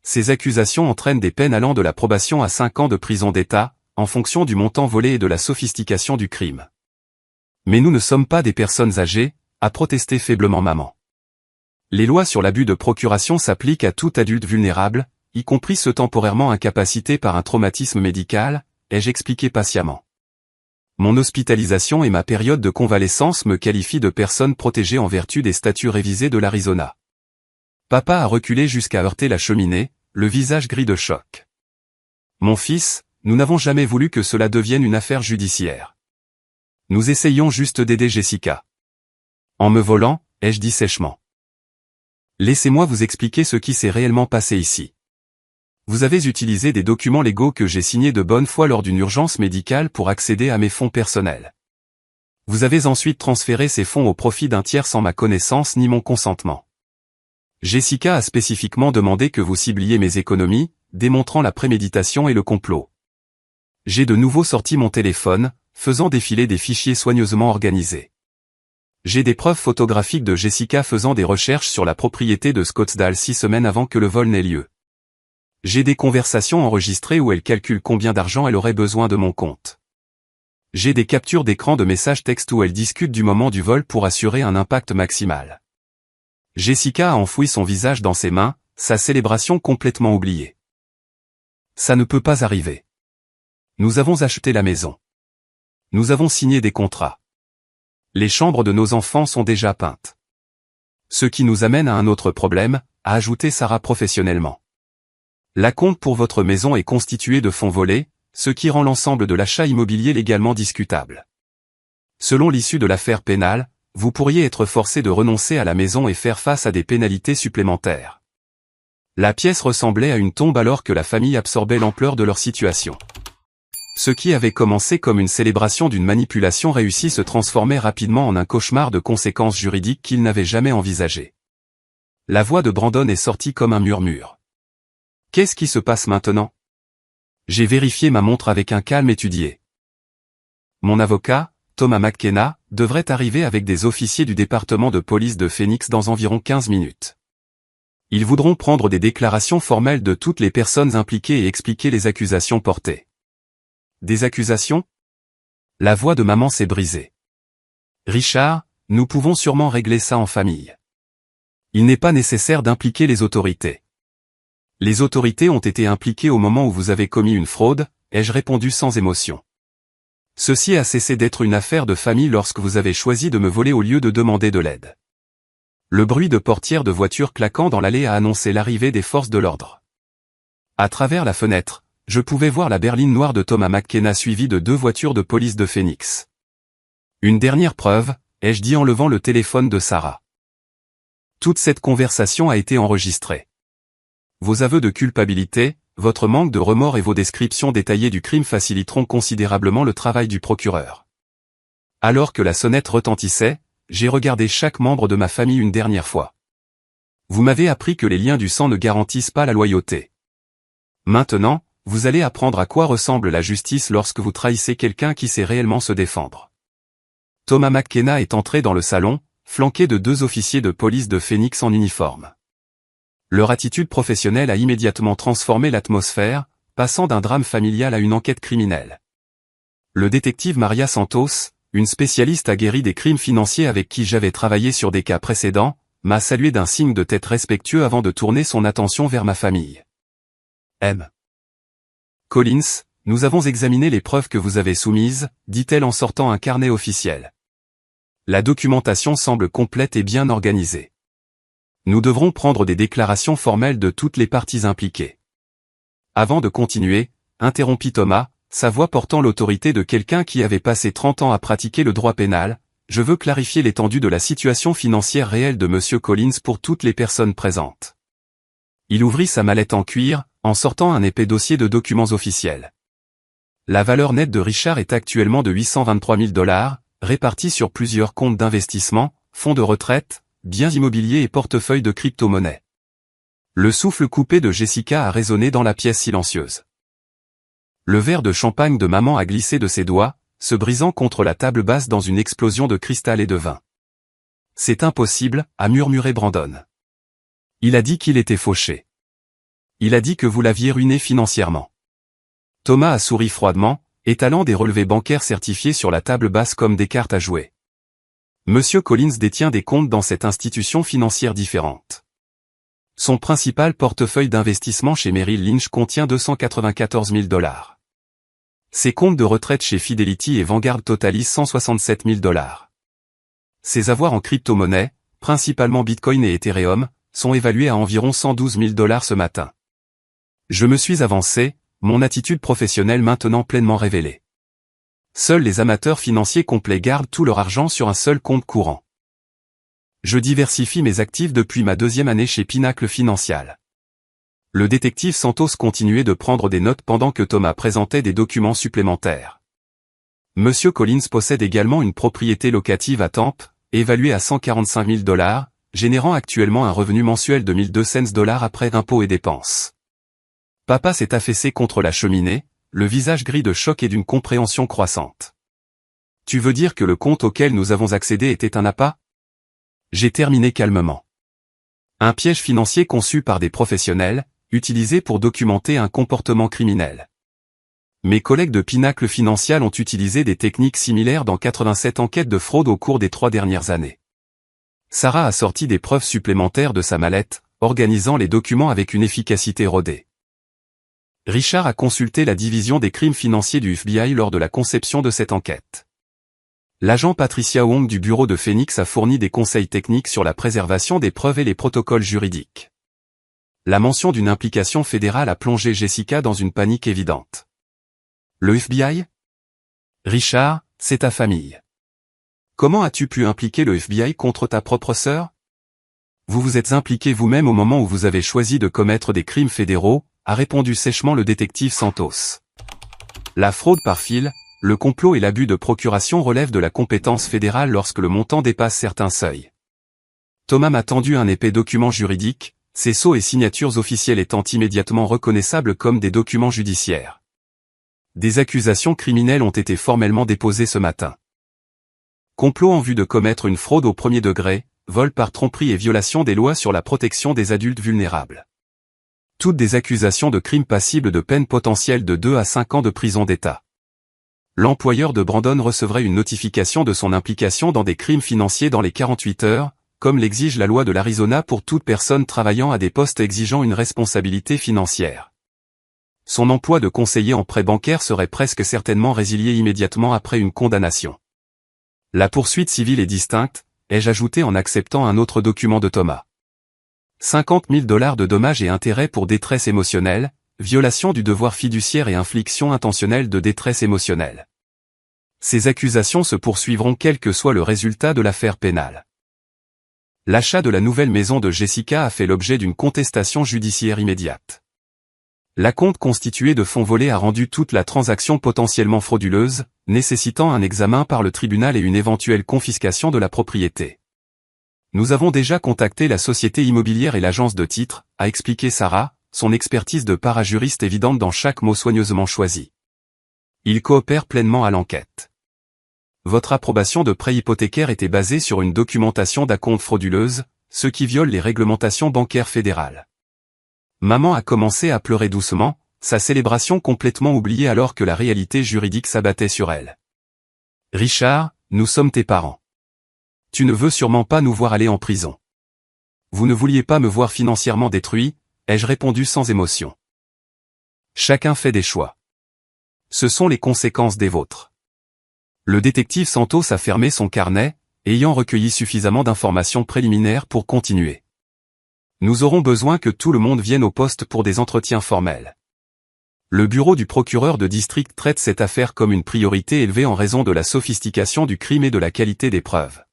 Ces accusations entraînent des peines allant de la probation à 5 ans de prison d'État, en fonction du montant volé et de la sophistication du crime. Mais nous ne sommes pas des personnes âgées, a protesté faiblement maman. Les lois sur l'abus de procuration s'appliquent à tout adulte vulnérable, y compris ceux temporairement incapacités par un traumatisme médical, ai-je expliqué patiemment. Mon hospitalisation et ma période de convalescence me qualifient de personne protégée en vertu des statuts révisés de l'Arizona. Papa a reculé jusqu'à heurter la cheminée, le visage gris de choc. Mon fils, nous n'avons jamais voulu que cela devienne une affaire judiciaire. Nous essayons juste d'aider Jessica. En me volant, ai-je dit sèchement. Laissez-moi vous expliquer ce qui s'est réellement passé ici. Vous avez utilisé des documents légaux que j'ai signés de bonne foi lors d'une urgence médicale pour accéder à mes fonds personnels. Vous avez ensuite transféré ces fonds au profit d'un tiers sans ma connaissance ni mon consentement. Jessica a spécifiquement demandé que vous cibliez mes économies, démontrant la préméditation et le complot. J'ai de nouveau sorti mon téléphone, faisant défiler des fichiers soigneusement organisés. J'ai des preuves photographiques de Jessica faisant des recherches sur la propriété de Scottsdale 6 semaines avant que le vol n'ait lieu. J'ai des conversations enregistrées où elle calcule combien d'argent elle aurait besoin de mon compte. J'ai des captures d'écran de messages textes où elle discute du moment du vol pour assurer un impact maximal. Jessica a enfoui son visage dans ses mains, sa célébration complètement oubliée. Ça ne peut pas arriver. Nous avons acheté la maison. Nous avons signé des contrats. Les chambres de nos enfants sont déjà peintes. Ce qui nous amène à un autre problème, a ajouté Sarah professionnellement. L'acompte pour votre maison est constitué de fonds volés, ce qui rend l'ensemble de l'achat immobilier légalement discutable. Selon l'issue de l'affaire pénale, vous pourriez être forcé de renoncer à la maison et faire face à des pénalités supplémentaires. La pièce ressemblait à une tombe alors que la famille absorbait l'ampleur de leur situation. Ce qui avait commencé comme une célébration d'une manipulation réussie se transformait rapidement en un cauchemar de conséquences juridiques qu'ils n'avaient jamais envisagées. La voix de Brandon est sortie comme un murmure. Qu'est-ce qui se passe maintenant? J'ai vérifié ma montre avec un calme étudié. Mon avocat, Thomas McKenna, devrait arriver avec des officiers du département de police de Phoenix dans environ 15 minutes. Ils voudront prendre des déclarations formelles de toutes les personnes impliquées et expliquer les accusations portées. Des accusations? La voix de maman s'est brisée. Richard, nous pouvons sûrement régler ça en famille. Il n'est pas nécessaire d'impliquer les autorités. Les autorités ont été impliquées au moment où vous avez commis une fraude, ai-je répondu sans émotion. Ceci a cessé d'être une affaire de famille lorsque vous avez choisi de me voler au lieu de demander de l'aide. Le bruit de portières de voitures claquant dans l'allée a annoncé l'arrivée des forces de l'ordre. À travers la fenêtre, je pouvais voir la berline noire de Thomas McKenna suivie de 2 voitures de police de Phoenix. Une dernière preuve, ai-je dit en levant le téléphone de Sarah. Toute cette conversation a été enregistrée. Vos aveux de culpabilité, votre manque de remords et vos descriptions détaillées du crime faciliteront considérablement le travail du procureur. Alors que la sonnette retentissait, j'ai regardé chaque membre de ma famille une dernière fois. Vous m'avez appris que les liens du sang ne garantissent pas la loyauté. Maintenant, vous allez apprendre à quoi ressemble la justice lorsque vous trahissez quelqu'un qui sait réellement se défendre. Thomas McKenna est entré dans le salon, flanqué de 2 officiers de police de Phoenix en uniforme. Leur attitude professionnelle a immédiatement transformé l'atmosphère, passant d'un drame familial à une enquête criminelle. Le détective Maria Santos, une spécialiste aguerrie des crimes financiers avec qui j'avais travaillé sur des cas précédents, m'a salué d'un signe de tête respectueux avant de tourner son attention vers ma famille. M. Collins, nous avons examiné les preuves que vous avez soumises, dit-elle en sortant un carnet officiel. La documentation semble complète et bien organisée. Nous devrons prendre des déclarations formelles de toutes les parties impliquées. Avant de continuer, interrompit Thomas, sa voix portant l'autorité de quelqu'un qui avait passé 30 ans à pratiquer le droit pénal, je veux clarifier l'étendue de la situation financière réelle de M. Collins pour toutes les personnes présentes. Il ouvrit sa mallette en cuir, en sortant un épais dossier de documents officiels. La valeur nette de Richard est actuellement de 823 000 $, répartis sur plusieurs comptes d'investissement, fonds de retraite, biens immobiliers et portefeuilles de crypto-monnaies. Le souffle coupé de Jessica a résonné dans la pièce silencieuse. Le verre de champagne de maman a glissé de ses doigts, se brisant contre la table basse dans une explosion de cristal et de vin. C'est impossible, a murmuré Brandon. Il a dit qu'il était fauché. Il a dit que vous l'aviez ruiné financièrement. Thomas a souri froidement, étalant des relevés bancaires certifiés sur la table basse comme des cartes à jouer. Monsieur Collins détient des comptes dans cette institution financière différente. Son principal portefeuille d'investissement chez Merrill Lynch contient 294 000 $. Ses comptes de retraite chez Fidelity et Vanguard totalisent 167 000 $. Ses avoirs en crypto-monnaie, principalement Bitcoin et Ethereum, sont évalués à environ 112 000 $ ce matin. Je me suis avancé, mon attitude professionnelle maintenant pleinement révélée. Seuls les amateurs financiers complets gardent tout leur argent sur un seul compte courant. Je diversifie mes actifs depuis ma 2e année chez Pinacle Financial. Le détective Santos continuait de prendre des notes pendant que Thomas présentait des documents supplémentaires. Monsieur Collins possède également une propriété locative à Tampa, évaluée à 145 000 $, générant actuellement un revenu mensuel de 1200 $ après impôts et dépenses. Papa s'est affaissé contre la cheminée, le visage gris de choc et d'une compréhension croissante. Tu veux dire que le compte auquel nous avons accédé était un appât? J'ai terminé calmement. Un piège financier conçu par des professionnels, utilisé pour documenter un comportement criminel. Mes collègues de Pinacle Financial ont utilisé des techniques similaires dans 87 enquêtes de fraude au cours des 3 dernières années. Sarah a sorti des preuves supplémentaires de sa mallette, organisant les documents avec une efficacité rodée. Richard a consulté la division des crimes financiers du FBI lors de la conception de cette enquête. L'agent Patricia Wong du bureau de Phoenix a fourni des conseils techniques sur la préservation des preuves et les protocoles juridiques. La mention d'une implication fédérale a plongé Jessica dans une panique évidente. Le FBI? Richard, c'est ta famille. Comment as-tu pu impliquer le FBI contre ta propre sœur? Vous vous êtes impliqué vous-même au moment où vous avez choisi de commettre des crimes fédéraux, a répondu sèchement le détective Santos. La fraude par fil, le complot et l'abus de procuration relèvent de la compétence fédérale lorsque le montant dépasse certains seuils. Thomas m'a tendu un épais document juridique, ses sceaux et signatures officielles étant immédiatement reconnaissables comme des documents judiciaires. Des accusations criminelles ont été formellement déposées ce matin. Complot en vue de commettre une fraude au premier degré, vol par tromperie et violation des lois sur la protection des adultes vulnérables. Toutes des accusations de crimes passibles de peine potentielle de 2 à 5 ans de prison d'État. L'employeur de Brandon recevrait une notification de son implication dans des crimes financiers dans les 48 heures, comme l'exige la loi de l'Arizona pour toute personne travaillant à des postes exigeant une responsabilité financière. Son emploi de conseiller en prêt bancaire serait presque certainement résilié immédiatement après une condamnation. La poursuite civile est distincte, ai-je ajouté en acceptant un autre document de Thomas. 50 000 $ de dommages et intérêts pour détresse émotionnelle, violation du devoir fiduciaire et infliction intentionnelle de détresse émotionnelle. Ces accusations se poursuivront quel que soit le résultat de l'affaire pénale. L'achat de la nouvelle maison de Jessica a fait l'objet d'une contestation judiciaire immédiate. L'acompte constitué de fonds volés a rendu toute la transaction potentiellement frauduleuse, nécessitant un examen par le tribunal et une éventuelle confiscation de la propriété. Nous avons déjà contacté la société immobilière et l'agence de titres, a expliqué Sarah, son expertise de parajuriste évidente dans chaque mot soigneusement choisi. Ils coopèrent pleinement à l'enquête. Votre approbation de prêt hypothécaire était basée sur une documentation d'acompte frauduleuse, ce qui viole les réglementations bancaires fédérales. Maman a commencé à pleurer doucement, sa célébration complètement oubliée alors que la réalité juridique s'abattait sur elle. Richard, nous sommes tes parents. Tu ne veux sûrement pas nous voir aller en prison. Vous ne vouliez pas me voir financièrement détruit, ai-je répondu sans émotion. Chacun fait des choix. Ce sont les conséquences des vôtres. Le détective Santos a fermé son carnet, ayant recueilli suffisamment d'informations préliminaires pour continuer. Nous aurons besoin que tout le monde vienne au poste pour des entretiens formels. Le bureau du procureur de district traite cette affaire comme une priorité élevée en raison de la sophistication du crime et de la qualité des preuves.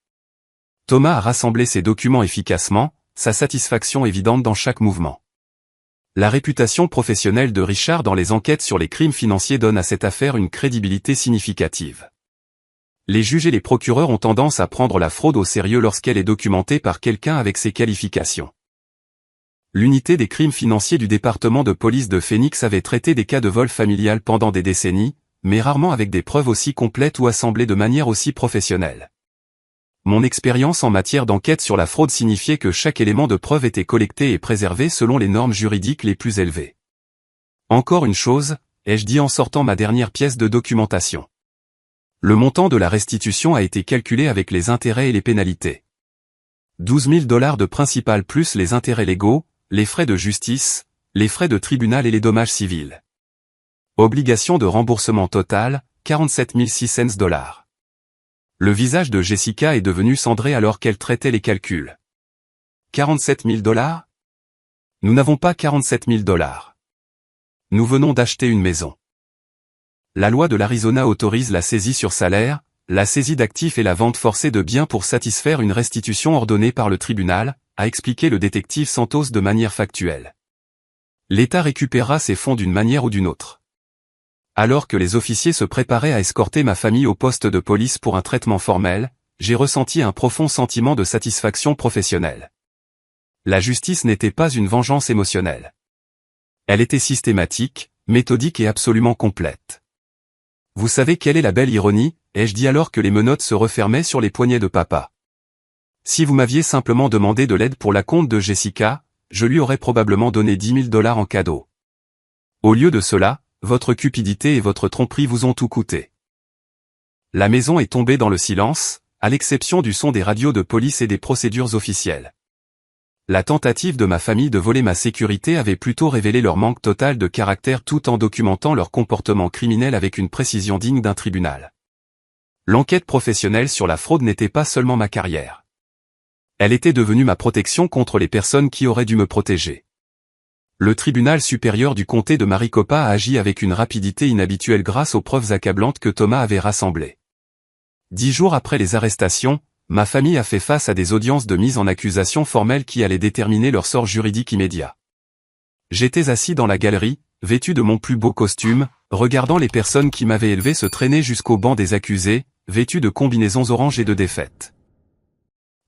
Thomas a rassemblé ses documents efficacement, sa satisfaction évidente dans chaque mouvement. La réputation professionnelle de Richard dans les enquêtes sur les crimes financiers donne à cette affaire une crédibilité significative. Les juges et les procureurs ont tendance à prendre la fraude au sérieux lorsqu'elle est documentée par quelqu'un avec ces qualifications. L'unité des crimes financiers du département de police de Phoenix avait traité des cas de vol familial pendant des décennies, mais rarement avec des preuves aussi complètes ou assemblées de manière aussi professionnelle. Mon expérience en matière d'enquête sur la fraude signifiait que chaque élément de preuve était collecté et préservé selon les normes juridiques les plus élevées. Encore une chose, ai-je dit en sortant ma dernière pièce de documentation. Le montant de la restitution a été calculé avec les intérêts et les pénalités. 12 000 $ de principal plus les intérêts légaux, les frais de justice, les frais de tribunal et les dommages civils. Obligation de remboursement total, 47 600 $. Le visage de Jessica est devenu cendré alors qu'elle traitait les calculs. 47 000 $? Nous n'avons pas 47 000 $. Nous venons d'acheter une maison. La loi de l'Arizona autorise la saisie sur salaire, la saisie d'actifs et la vente forcée de biens pour satisfaire une restitution ordonnée par le tribunal, a expliqué le détective Santos de manière factuelle. L'État récupérera ses fonds d'une manière ou d'une autre. Alors que les officiers se préparaient à escorter ma famille au poste de police pour un traitement formel, j'ai ressenti un profond sentiment de satisfaction professionnelle. La justice n'était pas une vengeance émotionnelle. Elle était systématique, méthodique et absolument complète. Vous savez quelle est la belle ironie, ai-je dit alors que les menottes se refermaient sur les poignets de papa. Si vous m'aviez simplement demandé de l'aide pour l'acompte de Jessica, je lui aurais probablement donné 10 000 $ en cadeau. Au lieu de cela, votre cupidité et votre tromperie vous ont tout coûté. La maison est tombée dans le silence, à l'exception du son des radios de police et des procédures officielles. La tentative de ma famille de voler ma sécurité avait plutôt révélé leur manque total de caractère tout en documentant leur comportement criminel avec une précision digne d'un tribunal. L'enquête professionnelle sur la fraude n'était pas seulement ma carrière. Elle était devenue ma protection contre les personnes qui auraient dû me protéger. Le tribunal supérieur du comté de Maricopa a agi avec une rapidité inhabituelle grâce aux preuves accablantes que Thomas avait rassemblées. 10 jours après les arrestations, ma famille a fait face à des audiences de mise en accusation formelle qui allaient déterminer leur sort juridique immédiat. J'étais assis dans la galerie, vêtu de mon plus beau costume, regardant les personnes qui m'avaient élevé se traîner jusqu'au banc des accusés, vêtus de combinaisons orange et de défaite.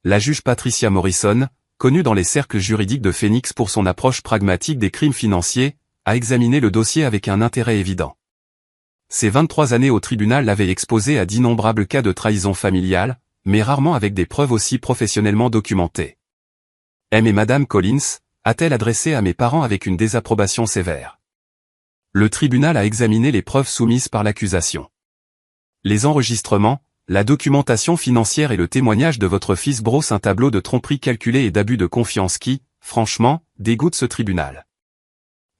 La juge Patricia Morrison, connue dans les cercles juridiques de Phoenix pour son approche pragmatique des crimes financiers, a examiné le dossier avec un intérêt évident. Ses 23 années au tribunal l'avaient exposé à d'innombrables cas de trahison familiale, mais rarement avec des preuves aussi professionnellement documentées. M. et Madame Collins, a-t-elle adressé à mes parents avec une désapprobation sévère. Le tribunal a examiné les preuves soumises par l'accusation. Les enregistrements, la documentation financière et le témoignage de votre fils brossent un tableau de tromperie calculée et d'abus de confiance qui, franchement, dégoûte ce tribunal.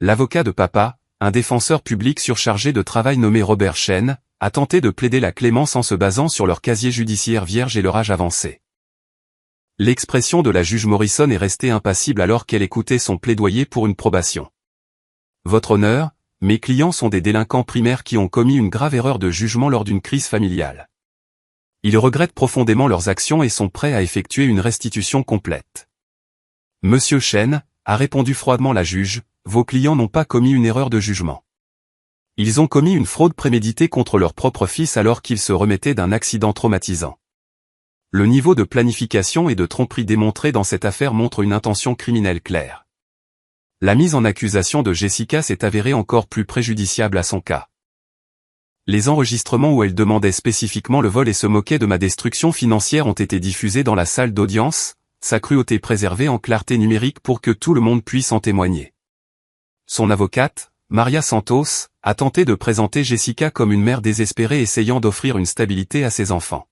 L'avocat de papa, un défenseur public surchargé de travail nommé Robert Chen, a tenté de plaider la clémence en se basant sur leur casier judiciaire vierge et leur âge avancé. L'expression de la juge Morrison est restée impassible alors qu'elle écoutait son plaidoyer pour une probation. Votre honneur, mes clients sont des délinquants primaires qui ont commis une grave erreur de jugement lors d'une crise familiale. Ils regrettent profondément leurs actions et sont prêts à effectuer une restitution complète. Monsieur Chen, a répondu froidement la juge, vos clients n'ont pas commis une erreur de jugement. Ils ont commis une fraude préméditée contre leur propre fils alors qu'ils se remettaient d'un accident traumatisant. Le niveau de planification et de tromperie démontré dans cette affaire montre une intention criminelle claire. La mise en accusation de Jessica s'est avérée encore plus préjudiciable à son cas. Les enregistrements où elle demandait spécifiquement le vol et se moquait de ma destruction financière ont été diffusés dans la salle d'audience, sa cruauté préservée en clarté numérique pour que tout le monde puisse en témoigner. Son avocate, Maria Santos, a tenté de présenter Jessica comme une mère désespérée essayant d'offrir une stabilité à ses enfants.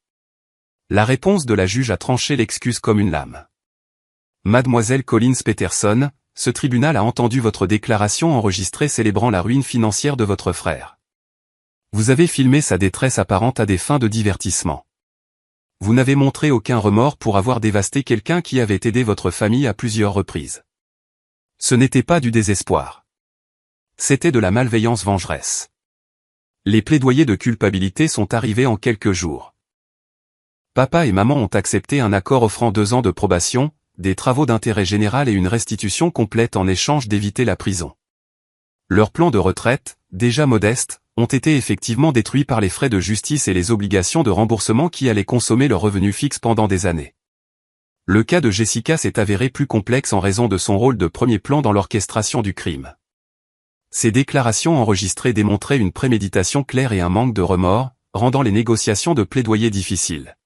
La réponse de la juge a tranché l'excuse comme une lame. Mademoiselle Collins Peterson, ce tribunal a entendu votre déclaration enregistrée célébrant la ruine financière de votre frère. Vous avez filmé sa détresse apparente à des fins de divertissement. Vous n'avez montré aucun remords pour avoir dévasté quelqu'un qui avait aidé votre famille à plusieurs reprises. Ce n'était pas du désespoir. C'était de la malveillance vengeresse. Les plaidoyers de culpabilité sont arrivés en quelques jours. Papa et maman ont accepté un accord offrant 2 ans de probation, des travaux d'intérêt général et une restitution complète en échange d'éviter la prison. Leurs plans de retraite, déjà modestes, ont été effectivement détruits par les frais de justice et les obligations de remboursement qui allaient consommer leurs revenus fixes pendant des années. Le cas de Jessica s'est avéré plus complexe en raison de son rôle de premier plan dans l'orchestration du crime. Ses déclarations enregistrées démontraient une préméditation claire et un manque de remords, rendant les négociations de plaidoyer difficiles.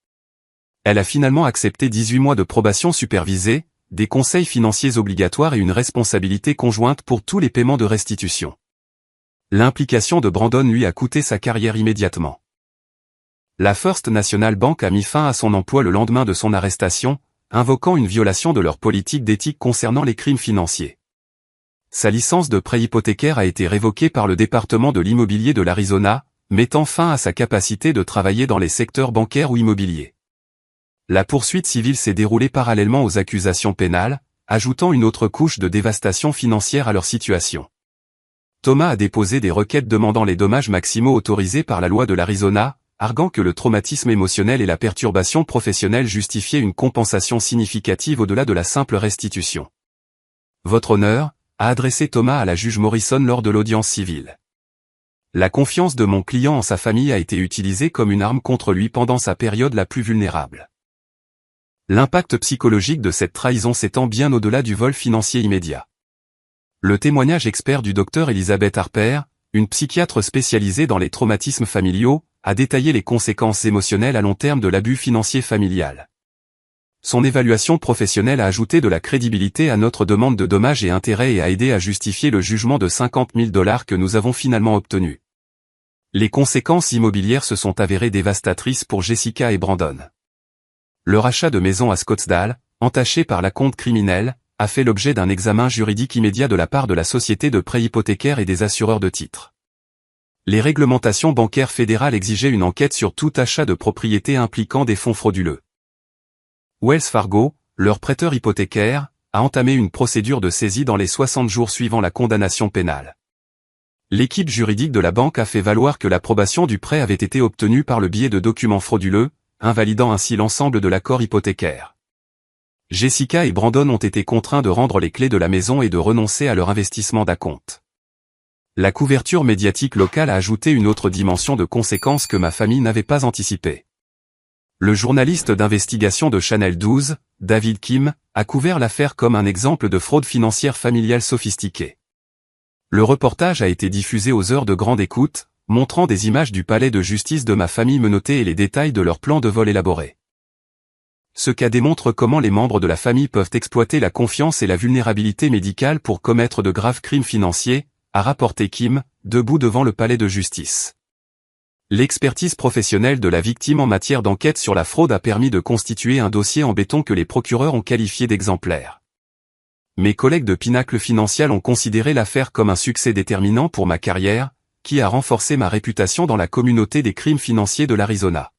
Elle a finalement accepté 18 mois de probation supervisée, des conseils financiers obligatoires et une responsabilité conjointe pour tous les paiements de restitution. L'implication de Brandon lui a coûté sa carrière immédiatement. La First National Bank a mis fin à son emploi le lendemain de son arrestation, invoquant une violation de leur politique d'éthique concernant les crimes financiers. Sa licence de prêt hypothécaire a été révoquée par le département de l'immobilier de l'Arizona, mettant fin à sa capacité de travailler dans les secteurs bancaires ou immobiliers. La poursuite civile s'est déroulée parallèlement aux accusations pénales, ajoutant une autre couche de dévastation financière à leur situation. Thomas a déposé des requêtes demandant les dommages maximaux autorisés par la loi de l'Arizona, arguant que le traumatisme émotionnel et la perturbation professionnelle justifiaient une compensation significative au-delà de la simple restitution. Votre honneur, a adressé Thomas à la juge Morrison lors de l'audience civile. La confiance de mon client en sa famille a été utilisée comme une arme contre lui pendant sa période la plus vulnérable. L'impact psychologique de cette trahison s'étend bien au-delà du vol financier immédiat. Le témoignage expert du docteur Elizabeth Harper, une psychiatre spécialisée dans les traumatismes familiaux, a détaillé les conséquences émotionnelles à long terme de l'abus financier familial. Son évaluation professionnelle a ajouté de la crédibilité à notre demande de dommages et intérêts et a aidé à justifier le jugement de $50 000 que nous avons finalement obtenu. Les conséquences immobilières se sont avérées dévastatrices pour Jessica et Brandon. Leur achat de maison à Scottsdale, entaché par l'acompte criminel, a fait l'objet d'un examen juridique immédiat de la part de la société de prêt hypothécaire et des assureurs de titres. Les réglementations bancaires fédérales exigeaient une enquête sur tout achat de propriété impliquant des fonds frauduleux. Wells Fargo, leur prêteur hypothécaire, a entamé une procédure de saisie dans les 60 jours suivant la condamnation pénale. L'équipe juridique de la banque a fait valoir que l'approbation du prêt avait été obtenue par le biais de documents frauduleux, invalidant ainsi l'ensemble de l'accord hypothécaire. Jessica et Brandon ont été contraints de rendre les clés de la maison et de renoncer à leur investissement d'acompte. La couverture médiatique locale a ajouté une autre dimension de conséquences que ma famille n'avait pas anticipée. Le journaliste d'investigation de Channel 12, David Kim, a couvert l'affaire comme un exemple de fraude financière familiale sophistiquée. Le reportage a été diffusé aux heures de grande écoute, montrant des images du palais de justice de ma famille menottée et les détails de leur plan de vol élaboré. Ce cas démontre comment les membres de la famille peuvent exploiter la confiance et la vulnérabilité médicale pour commettre de graves crimes financiers, a rapporté Kim, debout devant le palais de justice. L'expertise professionnelle de la victime en matière d'enquête sur la fraude a permis de constituer un dossier en béton que les procureurs ont qualifié d'exemplaire. Mes collègues de Pinacle Financial ont considéré l'affaire comme un succès déterminant pour ma carrière, qui a renforcé ma réputation dans la communauté des crimes financiers de l'Arizona.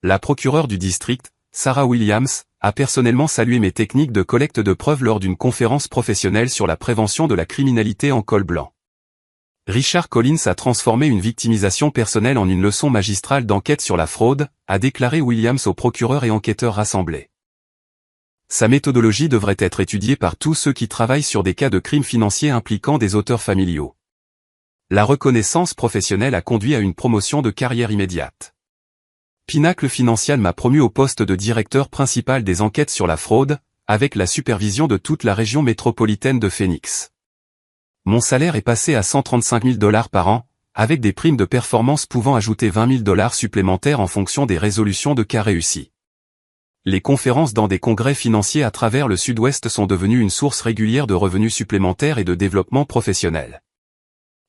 La procureure du district, Sarah Williams, a personnellement salué mes techniques de collecte de preuves lors d'une conférence professionnelle sur la prévention de la criminalité en col blanc. Richard Collins a transformé une victimisation personnelle en une leçon magistrale d'enquête sur la fraude, a déclaré Williams aux procureurs et enquêteurs rassemblés. Sa méthodologie devrait être étudiée par tous ceux qui travaillent sur des cas de crimes financiers impliquant des auteurs familiaux. La reconnaissance professionnelle a conduit à une promotion de carrière immédiate. Pinacle Financial m'a promu au poste de directeur principal des enquêtes sur la fraude, avec la supervision de toute la région métropolitaine de Phoenix. Mon salaire est passé à $135 000 par an, avec des primes de performance pouvant ajouter $20 000 supplémentaires en fonction des résolutions de cas réussis. Les conférences dans des congrès financiers à travers le Sud-Ouest sont devenues une source régulière de revenus supplémentaires et de développement professionnel.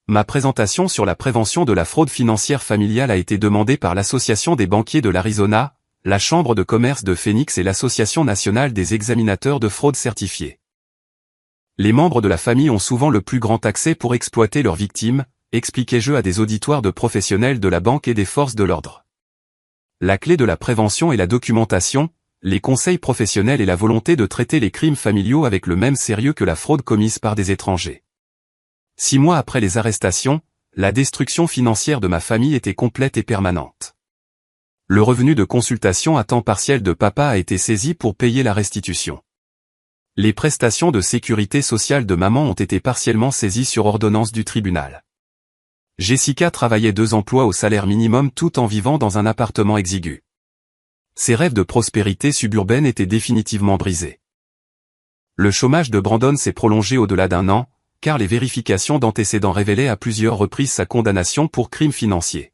Ma présentation sur la prévention de la fraude financière familiale a été demandée par l'Association des banquiers de l'Arizona, la Chambre de commerce de Phoenix et l'Association nationale des examinateurs de fraude certifiés. Les membres de la famille ont souvent le plus grand accès pour exploiter leurs victimes, expliquai-je à des auditoires de professionnels de la banque et des forces de l'ordre. La clé de la prévention est la documentation, les conseils professionnels et la volonté de traiter les crimes familiaux avec le même sérieux que la fraude commise par des étrangers. 6 mois après les arrestations, la destruction financière de ma famille était complète et permanente. Le revenu de consultation à temps partiel de papa a été saisi pour payer la restitution. Les prestations de sécurité sociale de maman ont été partiellement saisies sur ordonnance du tribunal. Jessica travaillait 2 emplois au salaire minimum tout en vivant dans un appartement exigu. Ses rêves de prospérité suburbaine étaient définitivement brisés. Le chômage de Brandon s'est prolongé au-delà d'1 an, car les vérifications d'antécédents révélaient à plusieurs reprises sa condamnation pour crimes financiers.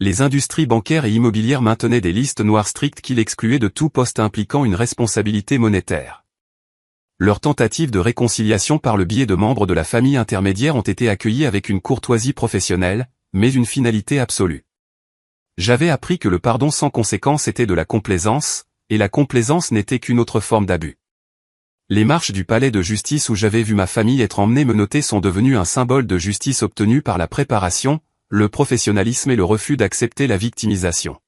Les industries bancaires et immobilières maintenaient des listes noires strictes qui l'excluaient de tout poste impliquant une responsabilité monétaire. Leurs tentatives de réconciliation par le biais de membres de la famille intermédiaire ont été accueillies avec une courtoisie professionnelle, mais une finalité absolue. J'avais appris que le pardon sans conséquence était de la complaisance, et la complaisance n'était qu'une autre forme d'abus. Les marches du palais de justice où j'avais vu ma famille être emmenée menottée sont devenues un symbole de justice obtenue par la préparation, le professionnalisme et le refus d'accepter la victimisation.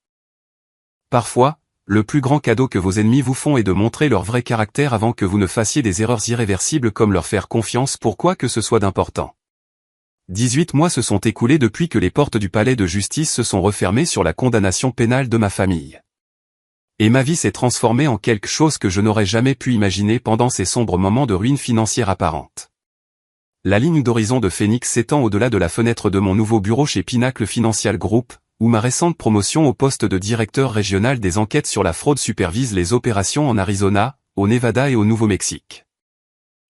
Parfois, le plus grand cadeau que vos ennemis vous font est de montrer leur vrai caractère avant que vous ne fassiez des erreurs irréversibles comme leur faire confiance pour quoi que ce soit d'important. 18 mois se sont écoulés depuis que les portes du palais de justice se sont refermées sur la condamnation pénale de ma famille. Et ma vie s'est transformée en quelque chose que je n'aurais jamais pu imaginer pendant ces sombres moments de ruine financière apparente. La ligne d'horizon de Phoenix s'étend au-delà de la fenêtre de mon nouveau bureau chez Pinacle Financial Group, où ma récente promotion au poste de directeur régional des enquêtes sur la fraude supervise les opérations en Arizona, au Nevada et au Nouveau-Mexique.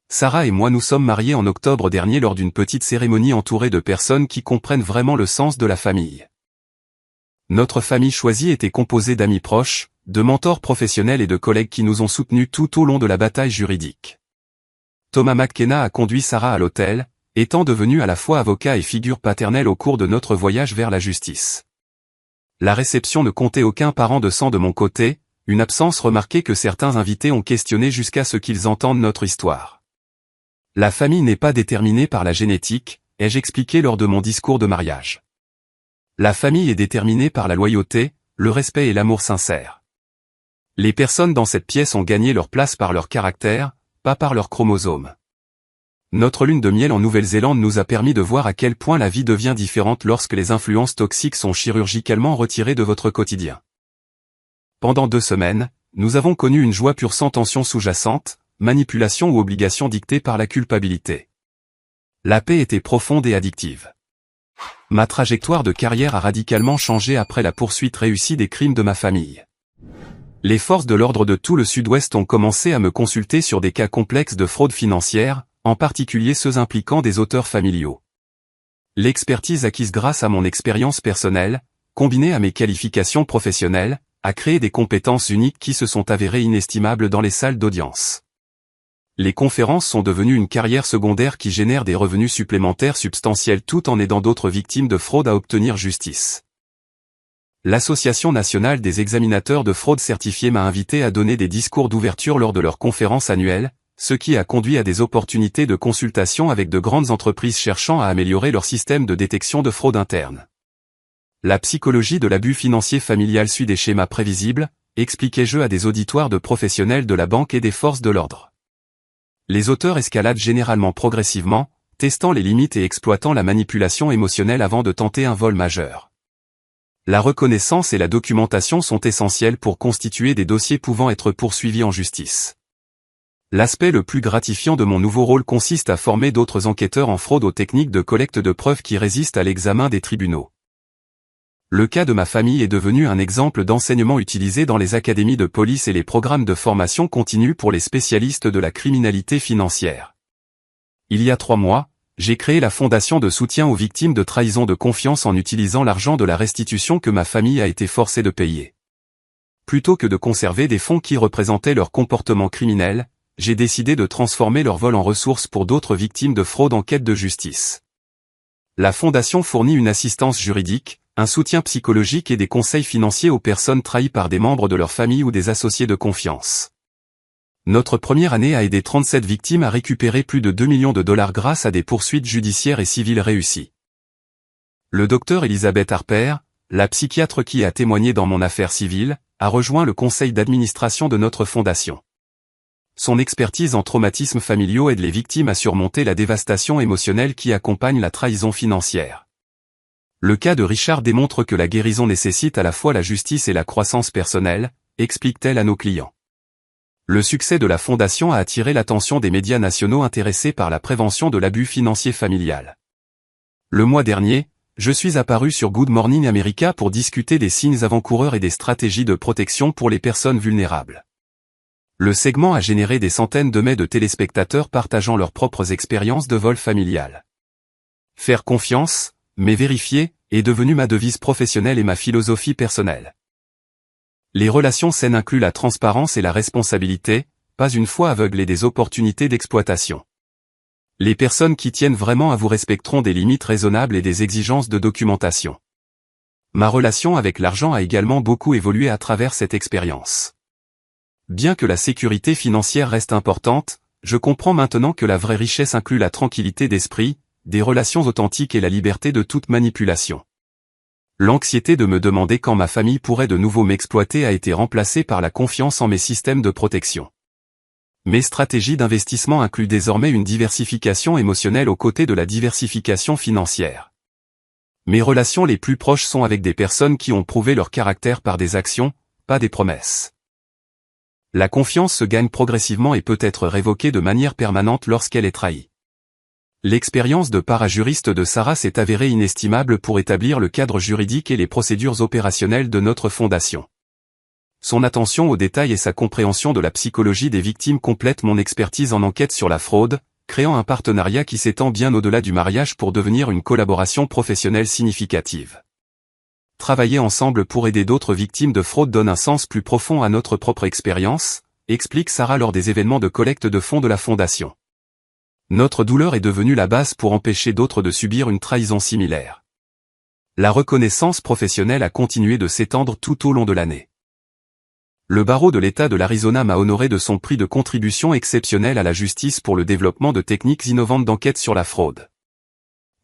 Sarah et moi nous sommes mariés en octobre dernier lors d'une petite cérémonie entourée de personnes qui comprennent vraiment le sens de la famille. Notre famille choisie était composée d'amis proches, de mentors professionnels et de collègues qui nous ont soutenus tout au long de la bataille juridique. Thomas McKenna a conduit Sarah à l'hôtel, étant devenu à la fois avocat et figure paternelle au cours de notre voyage vers la justice. La réception ne comptait aucun parent de sang de mon côté, une absence remarquée que certains invités ont questionnée jusqu'à ce qu'ils entendent notre histoire. La famille n'est pas déterminée par la génétique, ai-je expliqué lors de mon discours de mariage. La famille est déterminée par la loyauté, le respect et l'amour sincère. Les personnes dans cette pièce ont gagné leur place par leur caractère, pas par leurs chromosomes. Notre lune de miel en Nouvelle-Zélande nous a permis de voir à quel point la vie devient différente lorsque les influences toxiques sont chirurgicalement retirées de votre quotidien. Pendant 2 semaines, nous avons connu une joie pure sans tension sous-jacente, manipulation ou obligation dictée par la culpabilité. La paix était profonde et addictive. Ma trajectoire de carrière a radicalement changé après la poursuite réussie des crimes de ma famille. Les forces de l'ordre de tout le Sud-Ouest ont commencé à me consulter sur des cas complexes de fraude financière, en particulier ceux impliquant des auteurs familiaux. L'expertise acquise grâce à mon expérience personnelle, combinée à mes qualifications professionnelles, a créé des compétences uniques qui se sont avérées inestimables dans les salles d'audience. Les conférences sont devenues une carrière secondaire qui génère des revenus supplémentaires substantiels tout en aidant d'autres victimes de fraude à obtenir justice. L'Association nationale des examinateurs de fraude certifiés m'a invité à donner des discours d'ouverture lors de leur conférence annuelle, ce qui a conduit à des opportunités de consultation avec de grandes entreprises cherchant à améliorer leur système de détection de fraude interne. La psychologie de l'abus financier familial suit des schémas prévisibles, expliquai-je à des auditoires de professionnels de la banque et des forces de l'ordre. Les auteurs escaladent généralement progressivement, testant les limites et exploitant la manipulation émotionnelle avant de tenter un vol majeur. La reconnaissance et la documentation sont essentielles pour constituer des dossiers pouvant être poursuivis en justice. L'aspect le plus gratifiant de mon nouveau rôle consiste à former d'autres enquêteurs en fraude aux techniques de collecte de preuves qui résistent à l'examen des tribunaux. Le cas de ma famille est devenu un exemple d'enseignement utilisé dans les académies de police et les programmes de formation continue pour les spécialistes de la criminalité financière. Il y a 3 mois, j'ai créé la fondation de soutien aux victimes de trahison de confiance en utilisant l'argent de la restitution que ma famille a été forcée de payer. Plutôt que de conserver des fonds qui représentaient leur comportement criminel, j'ai décidé de transformer leur vol en ressources pour d'autres victimes de fraude en quête de justice. La fondation fournit une assistance juridique, un soutien psychologique et des conseils financiers aux personnes trahies par des membres de leur famille ou des associés de confiance. Notre première année a aidé 37 victimes à récupérer plus de 2 millions de dollars grâce à des poursuites judiciaires et civiles réussies. Le docteur Elisabeth Harper, la psychiatre qui a témoigné dans mon affaire civile, a rejoint le conseil d'administration de notre fondation. Son expertise en traumatismes familiaux aide les victimes à surmonter la dévastation émotionnelle qui accompagne la trahison financière. Le cas de Richard démontre que la guérison nécessite à la fois la justice et la croissance personnelle, explique-t-elle à nos clients. Le succès de la fondation a attiré l'attention des médias nationaux intéressés par la prévention de l'abus financier familial. Le mois dernier, je suis apparu sur Good Morning America pour discuter des signes avant-coureurs et des stratégies de protection pour les personnes vulnérables. Le segment a généré des centaines de téléspectateurs partageant leurs propres expériences de vol familial. Faire confiance, mais vérifier, est devenu ma devise professionnelle et ma philosophie personnelle. Les relations saines incluent la transparence et la responsabilité, pas une foi aveugle et des opportunités d'exploitation. Les personnes qui tiennent vraiment à vous respecteront des limites raisonnables et des exigences de documentation. Ma relation avec l'argent a également beaucoup évolué à travers cette expérience. Bien que la sécurité financière reste importante, je comprends maintenant que la vraie richesse inclut la tranquillité d'esprit, des relations authentiques et la liberté de toute manipulation. L'anxiété de me demander quand ma famille pourrait de nouveau m'exploiter a été remplacée par la confiance en mes systèmes de protection. Mes stratégies d'investissement incluent désormais une diversification émotionnelle aux côtés de la diversification financière. Mes relations les plus proches sont avec des personnes qui ont prouvé leur caractère par des actions, pas des promesses. La confiance se gagne progressivement et peut être révoquée de manière permanente lorsqu'elle est trahie. L'expérience de parajuriste de Sarah s'est avérée inestimable pour établir le cadre juridique et les procédures opérationnelles de notre fondation. Son attention aux détails et sa compréhension de la psychologie des victimes complètent mon expertise en enquête sur la fraude, créant un partenariat qui s'étend bien au-delà du mariage pour devenir une collaboration professionnelle significative. Travailler ensemble pour aider d'autres victimes de fraude donne un sens plus profond à notre propre expérience, explique Sarah lors des événements de collecte de fonds de la fondation. Notre douleur est devenue la base pour empêcher d'autres de subir une trahison similaire. La reconnaissance professionnelle a continué de s'étendre tout au long de l'année. Le barreau de l'État de l'Arizona m'a honoré de son prix de contribution exceptionnelle à la justice pour le développement de techniques innovantes d'enquête sur la fraude.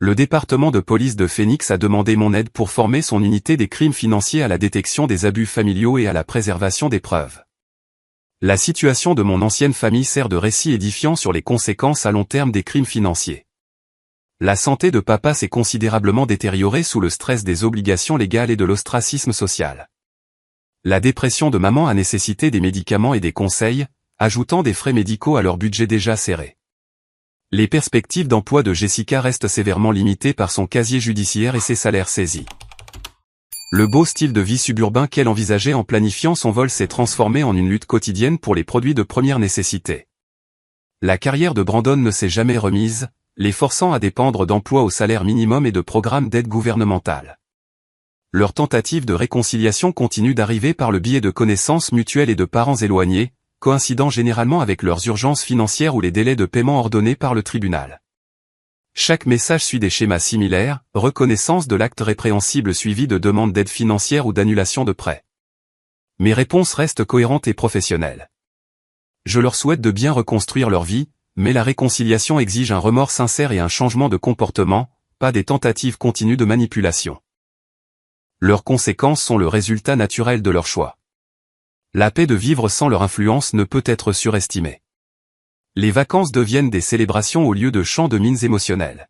Le département de police de Phoenix a demandé mon aide pour former son unité des crimes financiers à la détection des abus familiaux et à la préservation des preuves. La situation de mon ancienne famille sert de récit édifiant sur les conséquences à long terme des crimes financiers. La santé de papa s'est considérablement détériorée sous le stress des obligations légales et de l'ostracisme social. La dépression de maman a nécessité des médicaments et des conseils, ajoutant des frais médicaux à leur budget déjà serré. Les perspectives d'emploi de Jessica restent sévèrement limitées par son casier judiciaire et ses salaires saisis. Le beau style de vie suburbain qu'elle envisageait en planifiant son vol s'est transformé en une lutte quotidienne pour les produits de première nécessité. La carrière de Brandon ne s'est jamais remise, les forçant à dépendre d'emplois au salaire minimum et de programmes d'aide gouvernementale. Leur tentative de réconciliation continue d'arriver par le biais de connaissances mutuelles et de parents éloignés, coïncidant généralement avec leurs urgences financières ou les délais de paiement ordonnés par le tribunal. Chaque message suit des schémas similaires, reconnaissance de l'acte répréhensible suivi de demande d'aide financière ou d'annulation de prêt. Mes réponses restent cohérentes et professionnelles. Je leur souhaite de bien reconstruire leur vie, mais la réconciliation exige un remords sincère et un changement de comportement, pas des tentatives continues de manipulation. Leurs conséquences sont le résultat naturel de leur choix. La paix de vivre sans leur influence ne peut être surestimée. Les vacances deviennent des célébrations au lieu de champs de mines émotionnelles.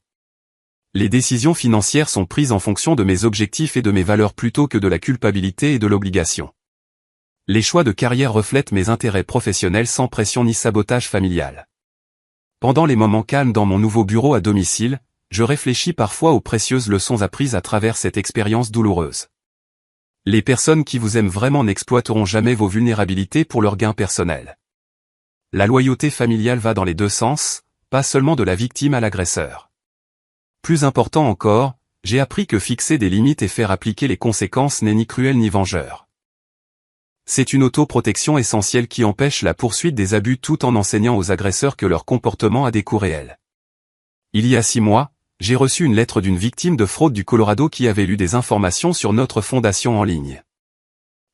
Les décisions financières sont prises en fonction de mes objectifs et de mes valeurs plutôt que de la culpabilité et de l'obligation. Les choix de carrière reflètent mes intérêts professionnels sans pression ni sabotage familial. Pendant les moments calmes dans mon nouveau bureau à domicile, je réfléchis parfois aux précieuses leçons apprises à travers cette expérience douloureuse. Les personnes qui vous aiment vraiment n'exploiteront jamais vos vulnérabilités pour leur gain personnel. La loyauté familiale va dans les deux sens, pas seulement de la victime à l'agresseur. Plus important encore, j'ai appris que fixer des limites et faire appliquer les conséquences n'est ni cruel ni vengeur. C'est une autoprotection essentielle qui empêche la poursuite des abus tout en enseignant aux agresseurs que leur comportement a des coûts réels. Il y a 6 mois, j'ai reçu une lettre d'une victime de fraude du Colorado qui avait lu des informations sur notre fondation en ligne.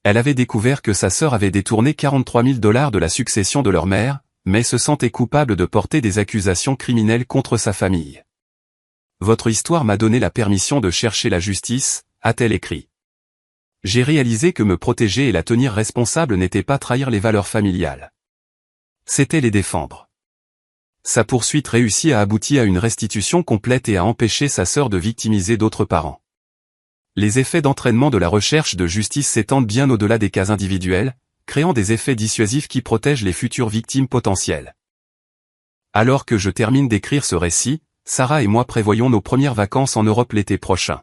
Elle avait découvert que sa sœur avait détourné 43 000 $ de la succession de leur mère, mais se sentait coupable de porter des accusations criminelles contre sa famille. Votre histoire m'a donné la permission de chercher la justice, a-t-elle écrit. J'ai réalisé que me protéger et la tenir responsable n'était pas trahir les valeurs familiales. C'était les défendre. Sa poursuite réussie a abouti à une restitution complète et a empêché sa sœur de victimiser d'autres parents. Les effets d'entraînement de la recherche de justice s'étendent bien au-delà des cas individuels, créant des effets dissuasifs qui protègent les futures victimes potentielles. Alors que je termine d'écrire ce récit, Sarah et moi prévoyons nos premières vacances en Europe l'été prochain.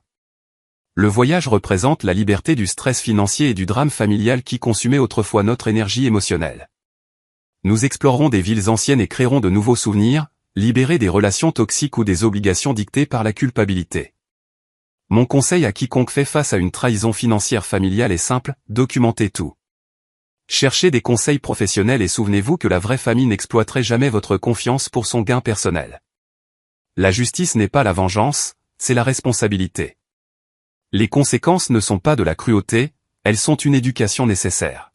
Le voyage représente la liberté du stress financier et du drame familial qui consumait autrefois notre énergie émotionnelle. Nous explorerons des villes anciennes et créerons de nouveaux souvenirs, libérés des relations toxiques ou des obligations dictées par la culpabilité. Mon conseil à quiconque fait face à une trahison financière familiale est simple, documentez tout. Cherchez des conseils professionnels et souvenez-vous que la vraie famille n'exploiterait jamais votre confiance pour son gain personnel. La justice n'est pas la vengeance, c'est la responsabilité. Les conséquences ne sont pas de la cruauté, elles sont une éducation nécessaire.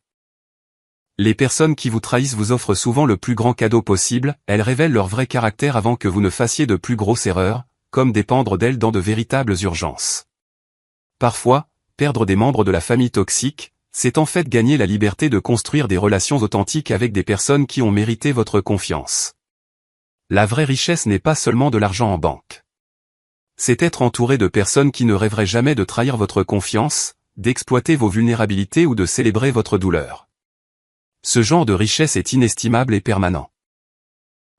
Les personnes qui vous trahissent vous offrent souvent le plus grand cadeau possible, elles révèlent leur vrai caractère avant que vous ne fassiez de plus grosses erreurs, comme dépendre d'elles dans de véritables urgences. Parfois, perdre des membres de la famille toxique, c'est en fait gagner la liberté de construire des relations authentiques avec des personnes qui ont mérité votre confiance. La vraie richesse n'est pas seulement de l'argent en banque. C'est être entouré de personnes qui ne rêveraient jamais de trahir votre confiance, d'exploiter vos vulnérabilités ou de célébrer votre douleur. Ce genre de richesse est inestimable et permanent.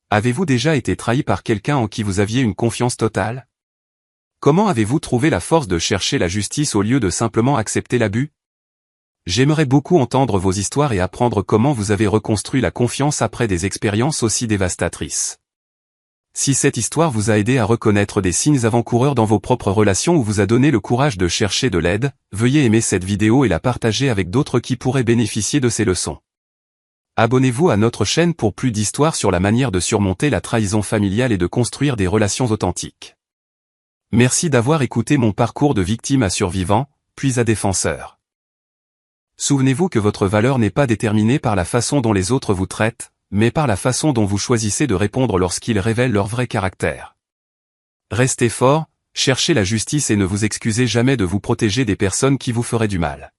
Avez-vous déjà été trahi par quelqu'un en qui vous aviez une confiance totale? Comment avez-vous trouvé la force de chercher la justice au lieu de simplement accepter l'abus? J'aimerais beaucoup entendre vos histoires et apprendre comment vous avez reconstruit la confiance après des expériences aussi dévastatrices. Si cette histoire vous a aidé à reconnaître des signes avant-coureurs dans vos propres relations ou vous a donné le courage de chercher de l'aide, veuillez aimer cette vidéo et la partager avec d'autres qui pourraient bénéficier de ces leçons. Abonnez-vous à notre chaîne pour plus d'histoires sur la manière de surmonter la trahison familiale et de construire des relations authentiques. Merci d'avoir écouté mon parcours de victime à survivant, puis à défenseur. Souvenez-vous que votre valeur n'est pas déterminée par la façon dont les autres vous traitent, mais par la façon dont vous choisissez de répondre lorsqu'ils révèlent leur vrai caractère. Restez fort, cherchez la justice et ne vous excusez jamais de vous protéger des personnes qui vous feraient du mal.